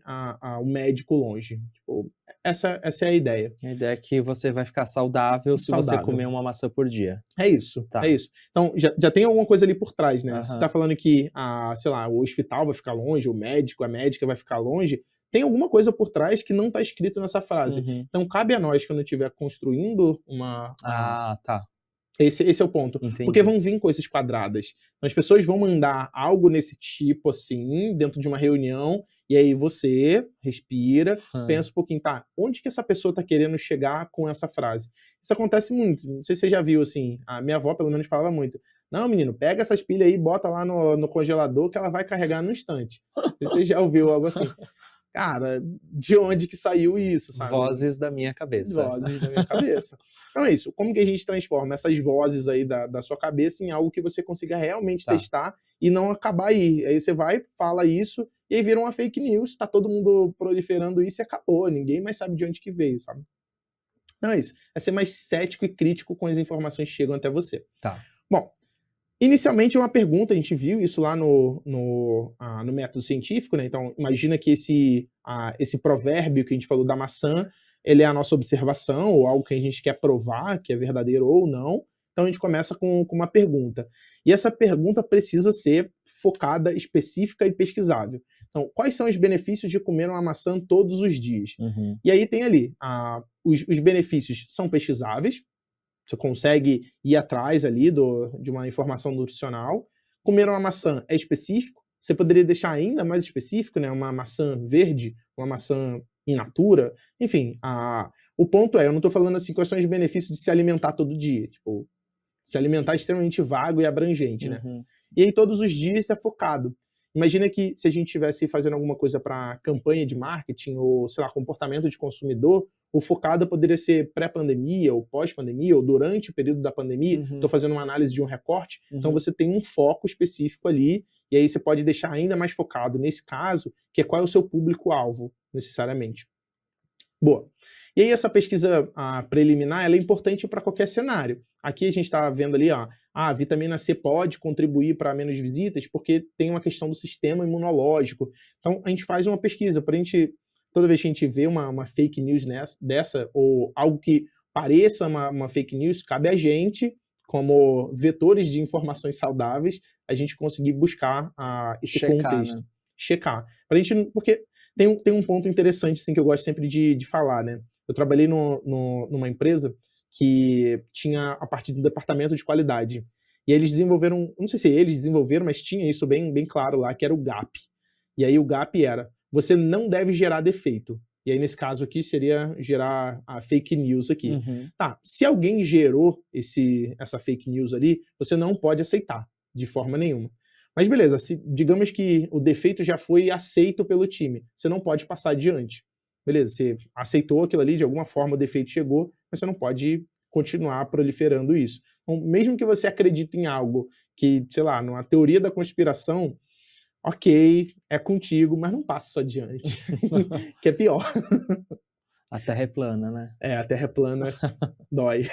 o médico longe. Tipo, essa é a ideia. A ideia é que você vai ficar saudável se você Saudável. comer uma maçã por dia. É isso, é Tá. isso. Então, já tem alguma coisa ali por trás, né? Se Aham. tá falando que, sei lá, o hospital vai ficar longe, o médico, a médica vai ficar longe, tem alguma coisa por trás que não tá escrito nessa frase. Uhum. Então, cabe a nós, quando estiver construindo Ah, tá. esse é o ponto. Porque Entendi. vão vir coisas quadradas. Então, as pessoas vão mandar algo nesse tipo, assim, dentro de uma reunião, e aí você respira, Hã. pensa um pouquinho, tá, onde que essa pessoa tá querendo chegar com essa frase? Isso acontece muito, não sei se você já viu, assim, a minha avó pelo menos falava muito: "Não menino, pega essas pilhas aí, bota lá no congelador que ela vai carregar no instante". Não sei se você já ouviu algo assim. Cara, de onde que saiu isso, sabe? Vozes da minha cabeça. Vozes na minha cabeça. Então é isso, como que a gente transforma essas vozes aí da sua cabeça em algo que você consiga realmente Tá. testar e não acabar aí. Aí você vai, fala isso, e aí vira uma fake news, tá todo mundo proliferando isso e acabou, ninguém mais sabe de onde que veio, sabe. Então é isso, é ser mais cético e crítico com as informações que chegam até você. Tá. Bom, inicialmente é uma pergunta, a gente viu isso lá no método científico, né, então imagina que esse provérbio que a gente falou da maçã, ele é a nossa observação ou algo que a gente quer provar que é verdadeiro ou não, então a gente começa com uma pergunta. E essa pergunta precisa ser focada, específica e pesquisável. Então, quais são os benefícios de comer uma maçã todos os dias? Uhum. E aí tem ali, os benefícios são pesquisáveis, você consegue ir atrás ali de uma informação nutricional. Comer uma maçã é específico, você poderia deixar ainda mais específico, né, uma maçã verde, uma maçã in natura, enfim, o ponto é, eu não estou falando assim quais são os benefícios de se alimentar todo dia, tipo, se alimentar é extremamente vago e abrangente, né. Uhum. E aí todos os dias é focado. Imagina que se a gente estivesse fazendo alguma coisa para campanha de marketing ou, sei lá, comportamento de consumidor, o focado poderia ser pré-pandemia ou pós-pandemia ou durante o período da pandemia. Estou Uhum. fazendo uma análise de um recorte, então Uhum. você tem um foco específico ali, e aí você pode deixar ainda mais focado nesse caso, que é qual é o seu público-alvo, necessariamente. Boa. E aí essa pesquisa preliminar, ela é importante para qualquer cenário. Aqui a gente está vendo ali, ó, a vitamina C pode contribuir para menos visitas porque tem uma questão do sistema imunológico. Então a gente faz uma pesquisa para a gente, toda vez que a gente vê uma fake news dessa, ou algo que pareça uma fake news, cabe a gente, como vetores de informações saudáveis, a gente conseguir buscar esse Checar, né. contexto. Checar. Pra gente, porque tem um ponto interessante, assim, que eu gosto sempre de falar, né. Eu trabalhei numa empresa que tinha a parte do departamento de qualidade. E aí eles desenvolveram, não sei se eles desenvolveram, mas tinha isso bem claro lá, que era o GAP. E aí o GAP era: você não deve gerar defeito. E aí nesse caso aqui seria gerar a fake news aqui. Uhum. Tá, se alguém gerou essa fake news ali, você não pode aceitar, de forma nenhuma. Mas beleza, se digamos que o defeito já foi aceito pelo time, você não pode passar adiante. Beleza, você aceitou aquilo ali, de alguma forma o defeito chegou, mas você não pode continuar proliferando isso. Então, mesmo que você acredite em algo que, sei lá, numa teoria da conspiração, ok, é contigo, mas não passa isso adiante, que é pior. A Terra é plana, né? É, a Terra é plana, dói.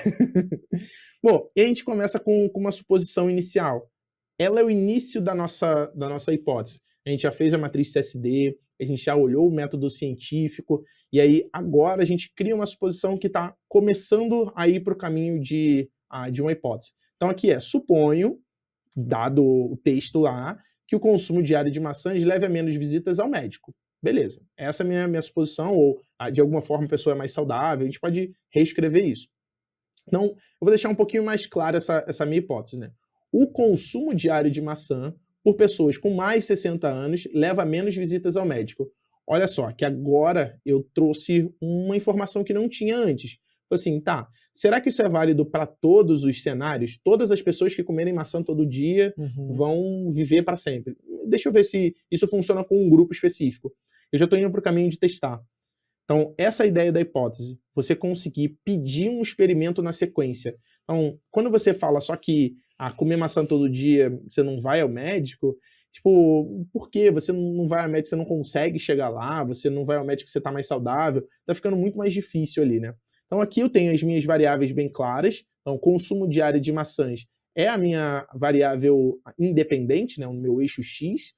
Bom, e a gente começa com uma suposição inicial. Ela é o início da nossa hipótese. A gente já fez a matriz CSD, a gente já olhou o método científico, e aí agora a gente cria uma suposição que está começando a ir para o caminho de uma hipótese. Então aqui é, suponho, dado o texto lá, que o consumo diário de maçãs leve a menos visitas ao médico. Beleza, essa é a minha suposição, ou de alguma forma a pessoa é mais saudável, a gente pode reescrever isso. Então, eu vou deixar um pouquinho mais clara essa minha hipótese, né? O consumo diário de maçã por pessoas com mais de 60 anos leva a menos visitas ao médico. Olha só, que agora eu trouxe uma informação que não tinha antes. Falei assim, tá, será que isso é válido para todos os cenários? Todas as pessoas que comerem maçã todo dia Uhum. vão viver para sempre? Deixa eu ver se isso funciona com um grupo específico. Eu já estou indo para o caminho de testar. Então, essa é a ideia da hipótese, você conseguir pedir um experimento na sequência. Então, quando você fala só que comer maçã todo dia você não vai ao médico, tipo, por quê? Você não vai ao médico, você não consegue chegar lá, você não vai ao médico, você está mais saudável, tá ficando muito mais difícil ali, né? Então, aqui eu tenho as minhas variáveis bem claras. Então, consumo diário de maçãs é a minha variável independente, né, o meu eixo X.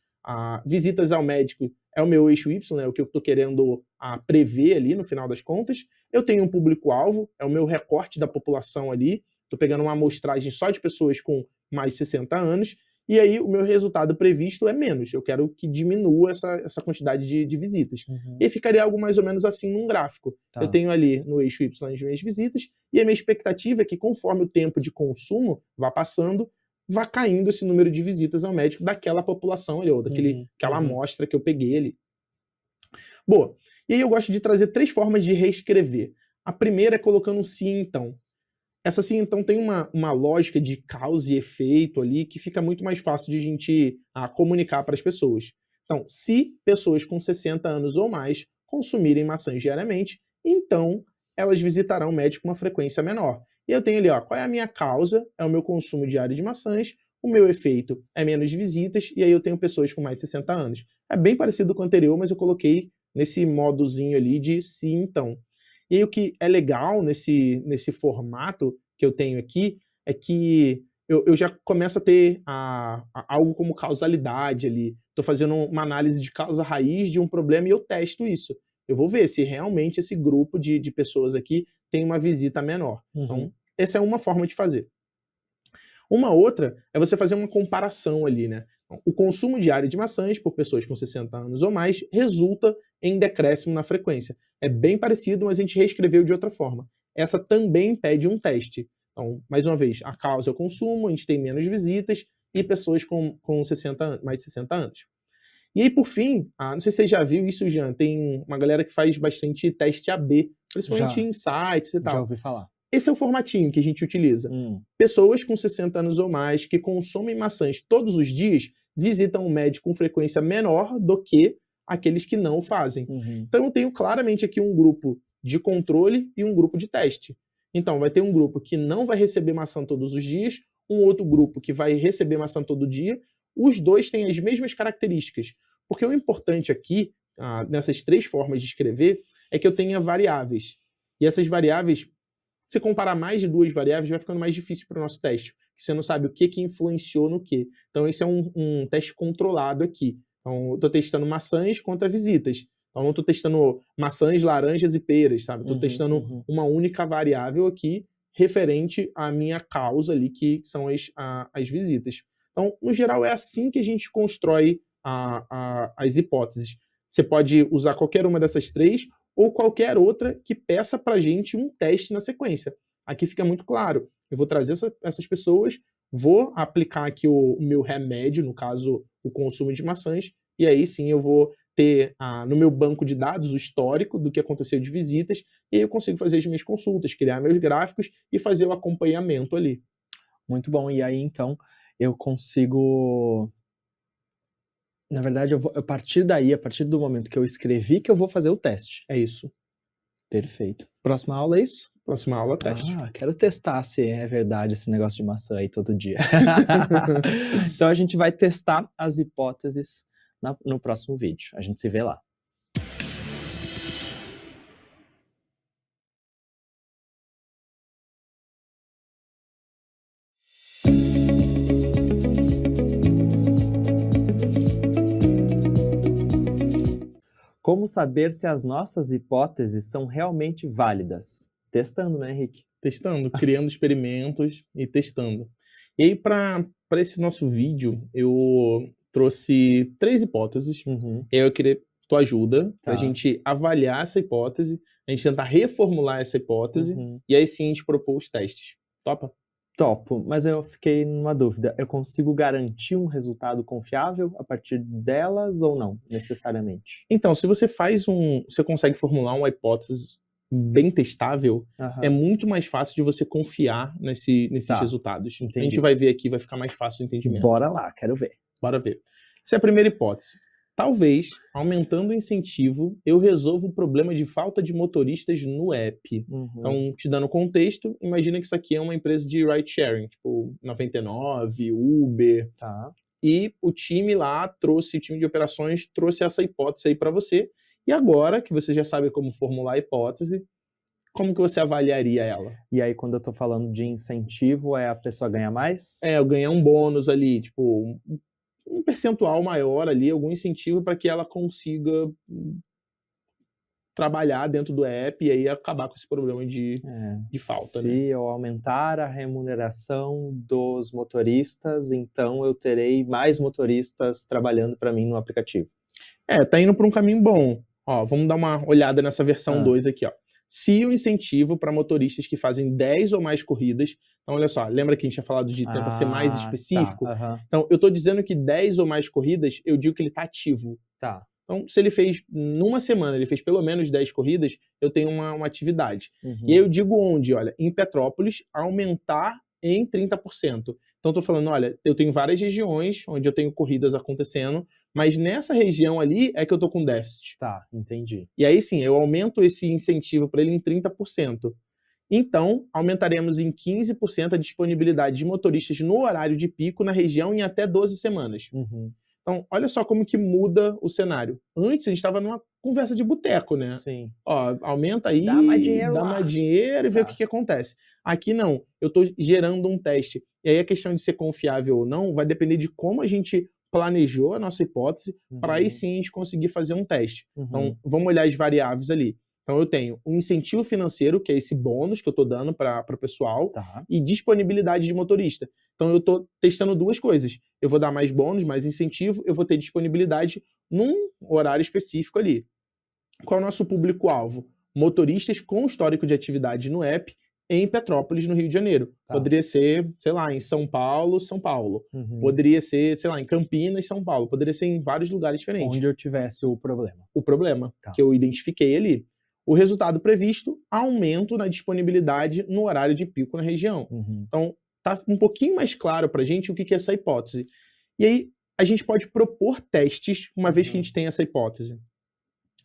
Visitas ao médico é o meu eixo Y, né, o que eu estou querendo prever ali no final das contas. Eu tenho um público-alvo, é o meu recorte da população ali. Estou pegando uma amostragem só de pessoas com mais de 60 anos, e aí o meu resultado previsto é menos. Eu quero que diminua essa quantidade de visitas. Uhum. E ficaria algo mais ou menos assim num gráfico. Eu Tá. tenho ali no eixo Y as minhas visitas, e a minha expectativa é que conforme o tempo de consumo vá passando, vá caindo esse número de visitas ao médico daquela população ali, ou Uhum, daquela uhum. amostra que eu peguei ali. Boa. E aí eu gosto de trazer 3 formas de reescrever. A primeira é colocando um "se então". Essa "se então" tem uma lógica de causa e efeito ali que fica muito mais fácil de a gente comunicar para as pessoas. Então, se pessoas com 60 anos ou mais consumirem maçãs diariamente, então elas visitarão o médico com uma frequência menor. E eu tenho ali, ó, qual é a minha causa? É o meu consumo diário de maçãs. O meu efeito é menos visitas, e aí eu tenho pessoas com mais de 60 anos. É bem parecido com o anterior, mas eu coloquei nesse modozinho ali de "se então". E aí o que é legal nesse formato que eu tenho aqui, é que eu já começo a ter algo como causalidade ali. Estou fazendo uma análise de causa raiz de um problema e eu testo isso. Eu vou ver se realmente esse grupo de pessoas aqui tem uma visita menor. Então, Uhum. essa é uma forma de fazer. Uma outra é você fazer uma comparação ali, né? O consumo diário de maçãs por pessoas com 60 anos ou mais resulta em decréscimo na frequência. É bem parecido, mas a gente reescreveu de outra forma. Essa também pede um teste. Então, mais uma vez, a causa é o consumo, a gente tem menos visitas e pessoas com 60 mais de 60 anos. E aí, por fim, não sei se você já viu isso, Jean, tem uma galera que faz bastante teste AB, principalmente Já, em sites e já tal. ouvi falar. Esse é o formatinho que a gente utiliza. Hum. Pessoas com 60 anos ou mais que consomem maçãs todos os dias visitam o médico com frequência menor do que aqueles que não o fazem. Uhum. Então eu tenho claramente aqui um grupo de controle e um grupo de teste. Então vai ter um grupo que não vai receber maçã todos os dias, um outro grupo que vai receber maçã todo dia. Os dois têm as mesmas características. Porque o importante aqui, nessas 3 formas de escrever, é que eu tenha variáveis. E essas variáveis, se comparar mais de 2 variáveis, vai ficando mais difícil para o nosso teste. Você não sabe o que influenciou no que. Então, esse é um teste controlado aqui. Então, eu estou testando maçãs contra visitas. Então, não estou testando maçãs, laranjas e peras, sabe? Estou Uhum, testando uhum. uma única variável aqui referente à minha causa ali, que são as visitas. Então, no geral, é assim que a gente constrói as hipóteses. Você pode usar qualquer uma dessas 3 ou qualquer outra que peça para a gente um teste na sequência. Aqui fica muito claro. Eu vou trazer essas pessoas, vou aplicar aqui o meu remédio, no caso, o consumo de maçãs, e aí sim eu vou ter no meu banco de dados o histórico do que aconteceu de visitas, e aí eu consigo fazer as minhas consultas, criar meus gráficos e fazer o acompanhamento ali. Muito bom. E aí, então, eu consigo na verdade, eu vou a partir daí, a partir do momento que eu escrevi, que eu vou fazer o teste. É isso. Perfeito. Próxima aula é isso? Próxima aula, teste. Ah, quero testar se é verdade esse negócio de maçã aí todo dia. Então a gente vai testar as hipóteses no próximo vídeo. A gente se vê lá. Como saber se as nossas hipóteses são realmente válidas? Testando, né, Henrique? Testando, criando experimentos e testando. E aí, para esse nosso vídeo, eu trouxe 3 hipóteses. Uhum, E aí eu queria tua ajuda para a tá. gente avaliar essa hipótese, a gente tentar reformular essa hipótese, Uhum. e aí sim a gente propor os testes. Topa? Topo, mas eu fiquei numa dúvida. Eu consigo garantir um resultado confiável a partir delas ou não, necessariamente? Então, se você você consegue formular uma hipótese bem testável, é Aham, muito mais fácil de você confiar nesses tá, resultados. A gente entendi. vai ver aqui, vai ficar mais fácil o entendimento. Bora lá, quero ver. Bora ver. Essa é a primeira hipótese. Talvez, aumentando o incentivo, eu resolva o problema de falta de motoristas no app. Uhum, Então, te dando contexto, imagina que isso aqui é uma empresa de ride sharing, tipo 99, Uber, tá. e o time lá trouxe, o time de operações trouxe essa hipótese aí para você. E agora que você já sabe como formular a hipótese, como que você avaliaria ela? E aí quando eu tô falando de incentivo, é a pessoa ganha mais? É, eu ganhar um bônus ali, tipo, um percentual maior ali, algum incentivo para que ela consiga trabalhar dentro do app e aí acabar com esse problema É, de falta, se né. eu aumentar a remuneração dos motoristas, então eu terei mais motoristas trabalhando para mim no aplicativo. É, tá indo para um caminho bom. Ó, vamos dar uma olhada nessa versão Hã. 2 aqui, ó. Se o incentivo para motoristas que fazem 10 ou mais corridas, então olha só, lembra que a gente tinha falado de tenta ser mais Ah, tá. específico? Aham. Então eu tô dizendo que 10 ou mais corridas, eu digo que ele tá ativo. Tá. Então, se ele fez numa semana, ele fez pelo menos 10 corridas, eu tenho uma atividade. E aí Uhum. eu digo onde, olha, em Petrópolis, aumentar em 30%. Então, estou falando, olha, eu tenho várias regiões onde eu tenho corridas acontecendo, mas nessa região ali é que eu estou com déficit. Tá, entendi. E aí sim, eu aumento esse incentivo para ele em 30%. Então, aumentaremos em 15% a disponibilidade de motoristas no horário de pico na região em até 12 semanas. Uhum. Então, olha só como que muda o cenário. Antes, a gente estava numa conversa de boteco, né? Sim. Ó, aumenta Dá mais aí, dinheiro dá mais lá. dinheiro e vê o que Tá. que acontece. Aqui não, eu estou gerando um teste. E aí a questão de ser confiável ou não vai depender de como a gente planejou a nossa hipótese para aí Uhum. sim a gente conseguir fazer um teste. Então, Uhum. vamos olhar as variáveis ali. Então, eu tenho um incentivo financeiro, que é esse bônus que eu estou dando para o pessoal, Tá. e disponibilidade de motorista. Então, eu estou testando duas coisas. Eu vou dar mais bônus, mais incentivo, eu vou ter disponibilidade num horário específico ali. Qual é o nosso público-alvo? Motoristas com histórico de atividade no app em Petrópolis, no Rio de Janeiro. Tá. Poderia ser, sei lá, em São Paulo, São Paulo. Uhum. Poderia ser, sei lá, em Campinas, São Paulo. Poderia ser em vários lugares diferentes. Onde eu tivesse o problema. O problema Tá. que eu identifiquei ali. O resultado previsto, aumento na disponibilidade no horário de pico na região. Uhum. Então, tá um pouquinho mais claro para a gente o que é essa hipótese. E aí, a gente pode propor testes uma vez que a Uhum. gente tem essa hipótese.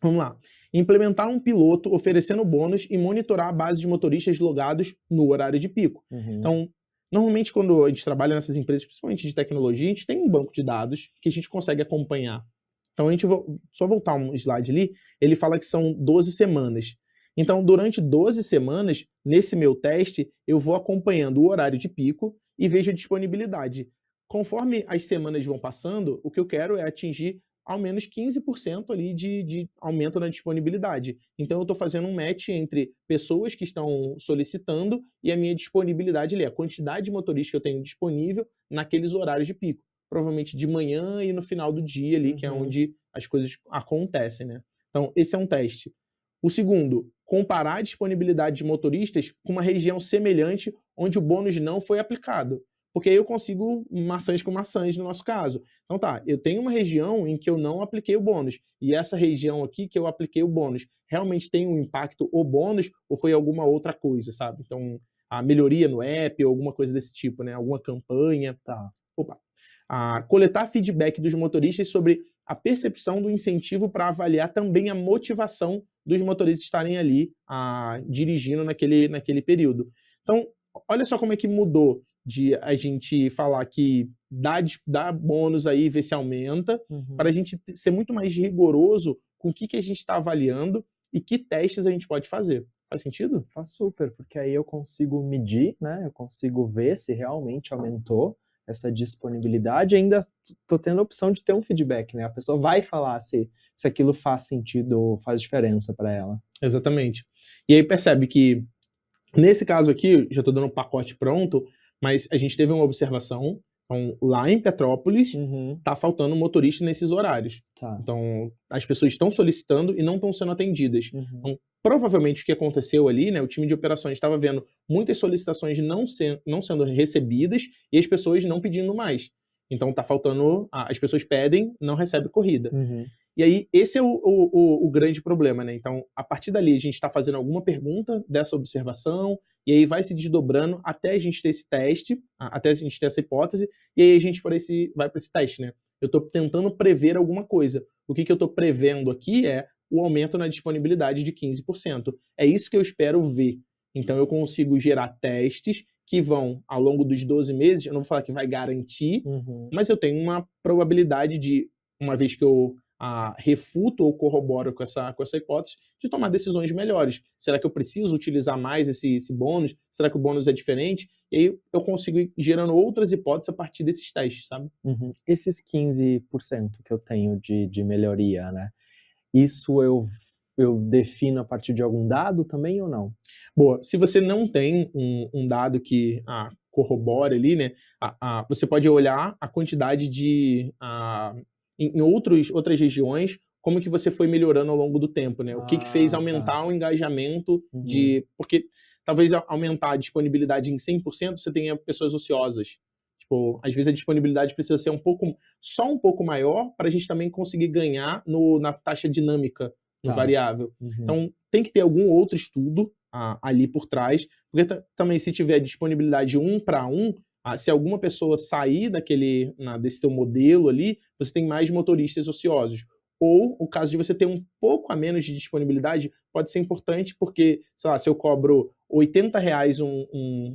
Vamos lá. Implementar um piloto oferecendo bônus e monitorar a base de motoristas logados no horário de pico. Uhum. Então, normalmente, quando a gente trabalha nessas empresas, principalmente de tecnologia, a gente tem um banco de dados que a gente consegue acompanhar. Então, a gente só voltar um slide ali, ele fala que são 12 semanas. Então, durante 12 semanas, nesse meu teste, eu vou acompanhando o horário de pico e vejo a disponibilidade. Conforme as semanas vão passando, o que eu quero é atingir ao menos 15% ali de aumento na disponibilidade. Então, eu estou fazendo um match entre pessoas que estão solicitando e a minha disponibilidade ali, a quantidade de motoristas que eu tenho disponível naqueles horários de pico. Provavelmente de manhã e no final do dia ali, que é Uhum. onde as coisas acontecem, né? Então, esse é um teste. O segundo, comparar a disponibilidade de motoristas com uma região semelhante onde o bônus não foi aplicado. Porque aí eu consigo maçãs com maçãs no nosso caso. Então tá, eu tenho uma região em que eu não apliquei o bônus, e essa região aqui que eu apliquei o bônus, realmente tem um impacto o bônus ou foi alguma outra coisa, sabe? Então, a melhoria no app ou alguma coisa desse tipo, né? Alguma campanha. Tá. Opa. Coletar feedback dos motoristas sobre a percepção do incentivo para avaliar também a motivação dos motoristas estarem ali dirigindo naquele período. Então, olha só como é que mudou de a gente falar que dá bônus aí, ver se aumenta, para a gente ser muito mais rigoroso com o que a gente está avaliando e que testes a gente pode fazer. Faz sentido? Faz super, porque aí eu consigo medir, né? Eu consigo ver se realmente aumentou essa disponibilidade. E ainda tô tendo a opção de ter um feedback, né? A pessoa vai falar se aquilo faz sentido ou faz diferença para ela. Exatamente. E aí percebe que, nesse caso aqui, já estou dando um pacote pronto, mas a gente teve uma observação, então, lá em Petrópolis, tá faltando motorista nesses horários. Tá. Então, as pessoas estão solicitando e não estão sendo atendidas. Então, provavelmente o que aconteceu ali, né, o time de operações estava vendo muitas solicitações não sendo recebidas e as pessoas não pedindo mais. Então, tá faltando, as pessoas pedem, não recebe corrida. E aí, esse é o grande problema, né? Então, a partir dali, a gente está fazendo alguma pergunta dessa observação, e aí vai se desdobrando até a gente ter esse teste, até a gente ter essa hipótese, e aí a gente vai para esse teste, né? Eu estou tentando prever alguma coisa. O que eu estou prevendo aqui é o aumento na disponibilidade de 15%. É isso que eu espero ver. Então, eu consigo gerar testes que vão, ao longo dos 12 meses, eu não vou falar que vai garantir, mas eu tenho uma probabilidade de, uma vez que eu refuto ou corroboro com essa hipótese, de tomar decisões melhores. Será que eu preciso utilizar mais esse bônus? Será que o bônus é diferente? E aí eu consigo ir gerando outras hipóteses a partir desses testes, sabe? Esses 15% que eu tenho de melhoria, né? Isso eu defino a partir de algum dado também ou não? Boa. Se você não tem um dado que corrobore ali, né? Você pode olhar a quantidade de em outras regiões, como que você foi melhorando ao longo do tempo, né? O que fez aumentar o engajamento porque talvez aumentar a disponibilidade em 100%, você tenha pessoas ociosas. Tipo, às vezes a disponibilidade precisa ser só um pouco maior para a gente também conseguir ganhar na taxa dinâmica, no variável. Então, tem que ter algum outro estudo ali por trás, porque também se tiver disponibilidade 1 para 1, se alguma pessoa sair desse teu modelo ali, você tem mais motoristas ociosos. Ou o caso de você ter um pouco a menos de disponibilidade pode ser importante porque, sei lá, se eu cobro R$ 80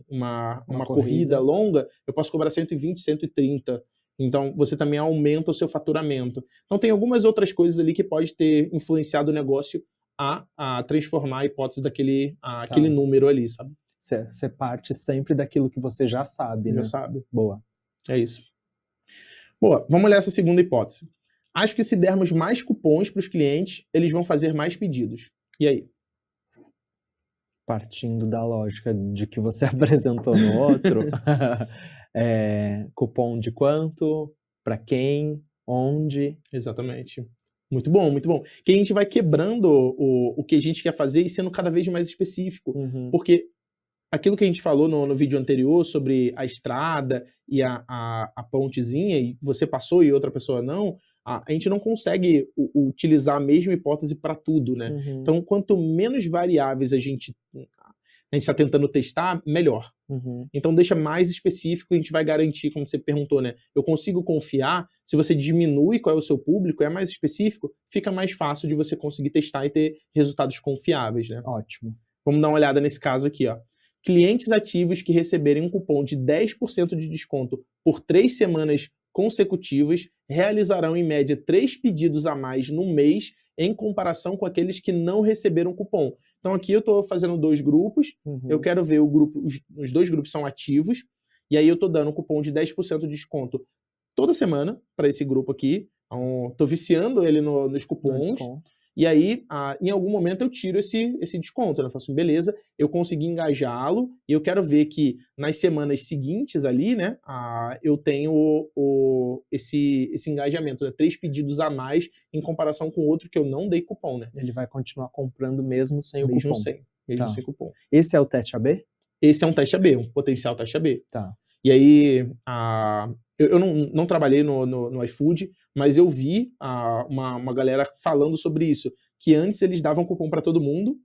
uma corrida longa, eu posso cobrar 120, 130. Então, você também aumenta o seu faturamento. Então, tem algumas outras coisas ali que pode ter influenciado o negócio a transformar a hipótese aquele número ali, sabe? Você parte sempre daquilo que você já sabe, né? Já sabe. Boa. É isso. Boa, vamos olhar essa segunda hipótese. Acho que se dermos mais cupons para os clientes, eles vão fazer mais pedidos. E aí? Partindo da lógica de que você apresentou no outro, cupom de quanto? Para quem? Onde? Exatamente. Muito bom, muito bom. Que a gente vai quebrando o que a gente quer fazer e sendo cada vez mais específico. Porque aquilo que a gente falou no vídeo anterior sobre a estrada e a pontezinha, e você passou e outra pessoa não, a gente não consegue utilizar a mesma hipótese para tudo, né? Então, quanto menos variáveis a gente está tentando testar, melhor. Então, deixa mais específico, a gente vai garantir, como você perguntou, né? Eu consigo confiar, se você diminui qual é o seu público, é mais específico, fica mais fácil de você conseguir testar e ter resultados confiáveis, né? Ótimo. Vamos dar uma olhada nesse caso aqui, ó. Clientes ativos que receberem um cupom de 10% de desconto por 3 semanas consecutivas realizarão, em média, 3 pedidos a mais no mês em comparação com aqueles que não receberam cupom. Então, aqui eu estou fazendo 2 grupos, eu quero ver os 2 grupos são ativos, e aí eu estou dando um cupom de 10% de desconto toda semana para esse grupo aqui. Então, estou viciando ele nos cupons. E aí, em algum momento eu tiro esse desconto, né? Eu falo assim, beleza, eu consegui engajá-lo e eu quero ver que nas semanas seguintes ali, né, eu tenho esse engajamento, né? 3 pedidos a mais em comparação com outro que eu não dei cupom, né? Ele vai continuar comprando mesmo sem o cupom. Mesmo sem cupom. Esse é o teste AB? Esse é um teste AB, um potencial teste AB. Tá. E aí, eu não trabalhei no iFood, mas eu vi uma galera falando sobre isso, que antes eles davam cupom para todo mundo,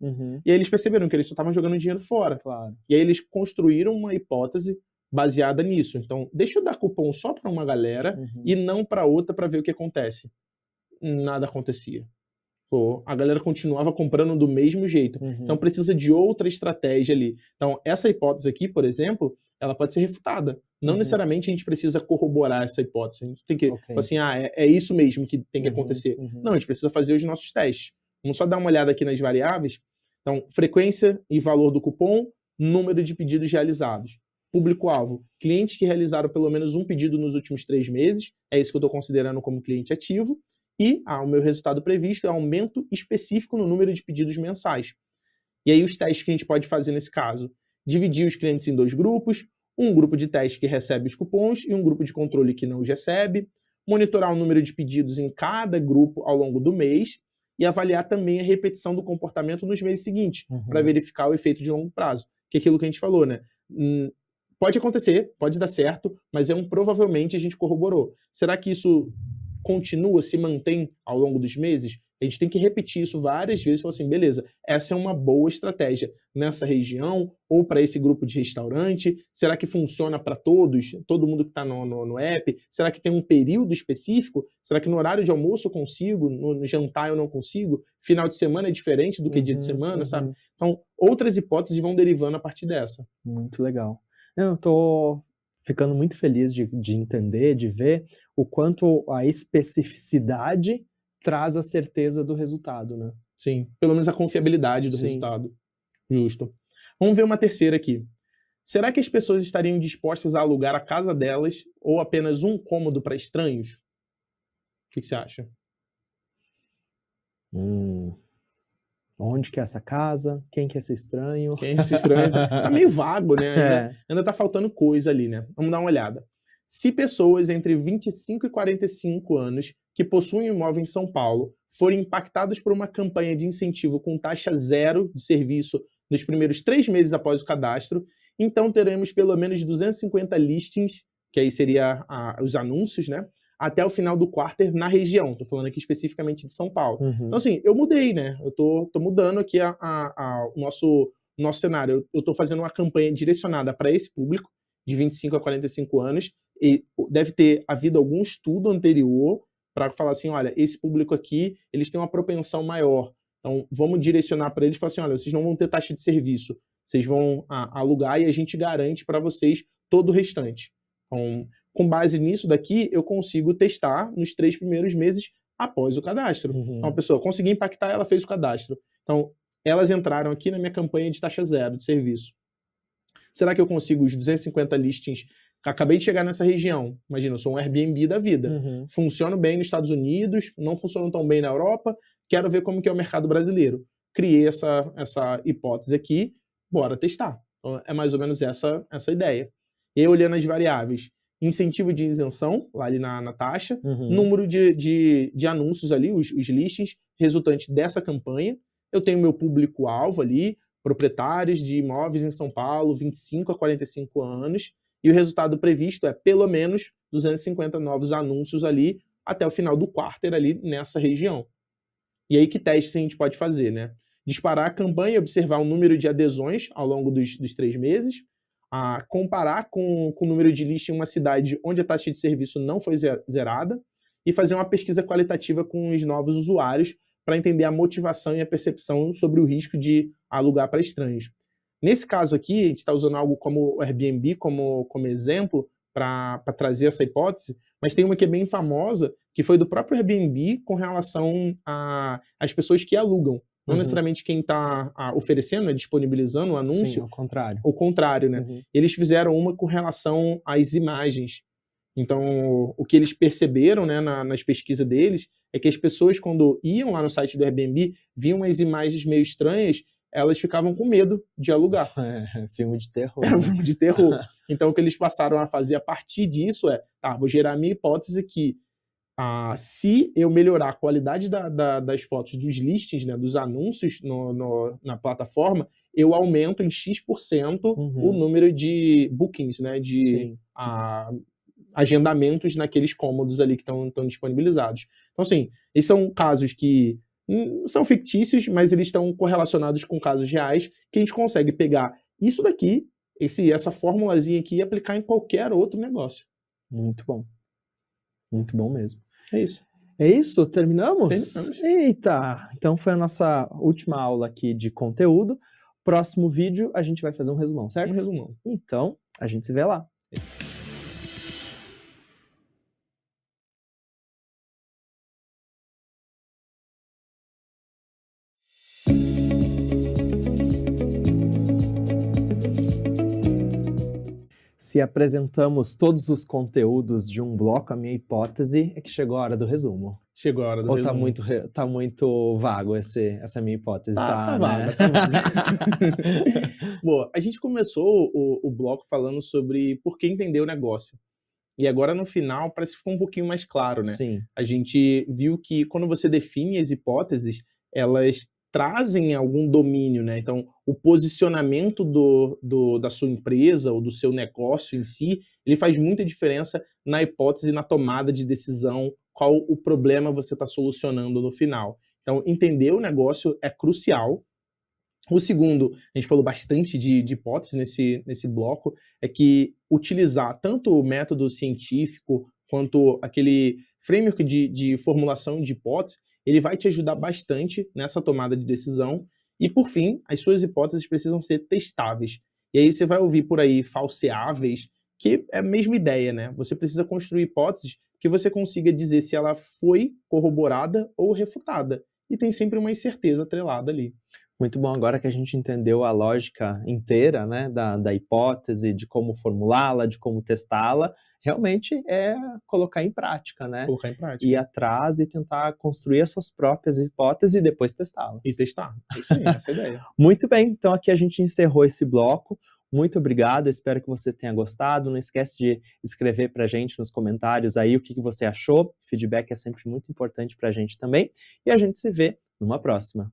e aí eles perceberam que eles só estavam jogando dinheiro fora. Claro. E aí eles construíram uma hipótese baseada nisso. Então, deixa eu dar cupom só para uma galera e não para outra para ver o que acontece. nada acontecia. Pô, a galera continuava comprando do mesmo jeito. Então Uhum. precisa de outra estratégia ali. Então, essa hipótese aqui, por exemplo, ela pode ser refutada. Não Uhum. necessariamente a gente precisa corroborar essa hipótese. A gente tem que Ok. falar assim, é isso mesmo que tem que Uhum, acontecer. uhum. Não, a gente precisa fazer os nossos testes. Vamos só dar uma olhada aqui nas variáveis. Então, frequência e valor do cupom, número de pedidos realizados. Público-alvo, clientes que realizaram pelo menos um pedido nos últimos 3 meses, é isso que eu estou considerando como cliente ativo. E o meu resultado previsto é aumento específico no número de pedidos mensais. E aí os testes que a gente pode fazer nesse caso, dividir os clientes em 2 grupos, um grupo de teste que recebe os cupons e um grupo de controle que não os recebe, monitorar o número de pedidos em cada grupo ao longo do mês e avaliar também a repetição do comportamento nos meses seguintes, para Uhum. verificar o efeito de longo prazo. Que é aquilo que a gente falou, né? Pode acontecer, pode dar certo, mas provavelmente a gente corroborou. Será que isso continua, se mantém ao longo dos meses? A gente tem que repetir isso várias vezes e falar assim, beleza, essa é uma boa estratégia nessa região ou para esse grupo de restaurante. Será que funciona para todos? Todo mundo que está no app? Será que tem um período específico? Será que no horário de almoço eu consigo? No jantar eu não consigo? Final de semana é diferente do que dia de Uhum, semana, sabe? uhum. Então, outras hipóteses vão derivando a partir dessa. Muito legal. Não, eu tô ficando muito feliz de entender, de ver o quanto a especificidade traz a certeza do resultado, né. Sim, pelo menos a confiabilidade do Sim. resultado. Justo. Vamos ver uma terceira aqui. Será que as pessoas estariam dispostas a alugar a casa delas ou apenas um cômodo para estranhos? O que você acha? Hum. Onde que é essa casa? Quem que é esse estranho? Quem é esse estranho? Tá meio vago, né? Ainda, É. ainda tá faltando coisa ali, né? Vamos dar uma olhada. Se pessoas entre 25 e 45 anos que possuem um imóvel em São Paulo forem impactados por uma campanha de incentivo com taxa zero de serviço nos primeiros 3 meses após o cadastro, então teremos pelo menos 250 listings, que aí seria os anúncios, né? Até o final do quarter na região. Tô falando aqui especificamente de São Paulo. Então, Uhum. assim, eu mudei, né? Eu tô mudando aqui o nosso cenário. Eu tô fazendo uma campanha direcionada para esse público, de 25 a 45 anos, e deve ter havido algum estudo anterior para falar assim: olha, esse público aqui, eles têm uma propensão maior. Então, vamos direcionar para eles e falar assim: olha, vocês não vão ter taxa de serviço, vocês vão alugar e a gente garante para vocês todo o restante. Então, com base nisso daqui, eu consigo testar nos 3 primeiros meses após o cadastro. Então, a Uhum. pessoa consegui impactar, ela fez o cadastro. Então, elas entraram aqui na minha campanha de taxa zero de serviço. Será que eu consigo os 250 listings? Acabei de chegar nessa região. Imagina, eu sou um Airbnb da vida. Uhum. Funciono bem nos Estados Unidos, não funciono tão bem na Europa. Quero ver como que é o mercado brasileiro. Criei essa hipótese aqui, bora testar. Então, é mais ou menos essa ideia. E aí, olhando as variáveis, incentivo de isenção, lá ali na taxa, Uhum. número de anúncios ali, os listings resultantes dessa campanha. Eu tenho meu público-alvo ali, proprietários de imóveis em São Paulo, 25 a 45 anos, e o resultado previsto é pelo menos 250 novos anúncios ali até o final do quarter ali nessa região. E aí que testes a gente pode fazer, né? Disparar a campanha e observar o número de adesões ao longo dos 3 meses, comparar com o número de list em uma cidade onde a taxa de serviço não foi zerada e fazer uma pesquisa qualitativa com os novos usuários para entender a motivação e a percepção sobre o risco de alugar para estranhos. Nesse caso aqui, a gente está usando algo como o Airbnb como exemplo para trazer essa hipótese, mas tem uma que é bem famosa, que foi do próprio Airbnb com relação às pessoas que alugam. Não Uhum. necessariamente quem está oferecendo, né, disponibilizando o Sim, anúncio, ao contrário. o contrário, né? Uhum. Eles fizeram uma com relação às imagens. Então, o que eles perceberam, né, nas pesquisas deles é que as pessoas, quando iam lá no site do Airbnb, viam as imagens meio estranhas, elas ficavam com medo de alugar. É, filme de terror, Era um né. filme de terror. Então, o que eles passaram a fazer a partir disso tá, vou gerar a minha hipótese que se eu melhorar a qualidade das fotos dos listings, né, dos anúncios na plataforma, eu aumento em X% o Uhum. número de bookings, né, de Sim. agendamentos naqueles cômodos ali que estão disponibilizados. Então, assim, esses são casos que são fictícios, mas eles estão correlacionados com casos reais, que a gente consegue pegar isso daqui, essa formulazinha aqui, e aplicar em qualquer outro negócio. Muito bom mesmo. É isso. É isso? Terminamos? Terminamos. Eita! Então foi a nossa última aula aqui de conteúdo. Próximo vídeo a gente vai fazer um resumão, Um certo? resumão. Então, a gente se vê lá. Se apresentamos todos os conteúdos de um bloco, a minha hipótese é que chegou a hora do resumo. Chegou a hora do Ou resumo. tá muito vago essa minha hipótese? Tá Né? vaga, tá vaga. Boa, a gente começou o bloco falando sobre por que entender o negócio. E agora no final parece que ficou um pouquinho mais claro, né? Sim, A gente viu que quando você define as hipóteses, elas trazem algum domínio, né? Então, o posicionamento da sua empresa ou do seu negócio em si, ele faz muita diferença na hipótese e na tomada de decisão, qual o problema você está solucionando no final. Então, entender o negócio é crucial. O segundo, a gente falou bastante de hipóteses nesse bloco, é que utilizar tanto o método científico quanto aquele framework de formulação de hipóteses, ele vai te ajudar bastante nessa tomada de decisão. E, por fim, as suas hipóteses precisam ser testáveis. E aí você vai ouvir por aí falseáveis, que é a mesma ideia, né? Você precisa construir hipóteses que você consiga dizer se ela foi corroborada ou refutada. E tem sempre uma incerteza atrelada ali. muito bom. Agora que a gente entendeu a lógica inteira, né, da hipótese, de como formulá-la, de como testá-la, realmente é colocar em prática, né? Colocar em Ir prática. atrás e tentar construir as suas próprias hipóteses e depois testá-las. E testar. É isso aí, essa é a ideia. Muito bem, então aqui a gente encerrou esse bloco. Muito obrigado, espero que você tenha gostado. Não esquece de escrever para a gente nos comentários aí o que você achou. Feedback é sempre muito importante para a gente também. E a gente se vê numa próxima.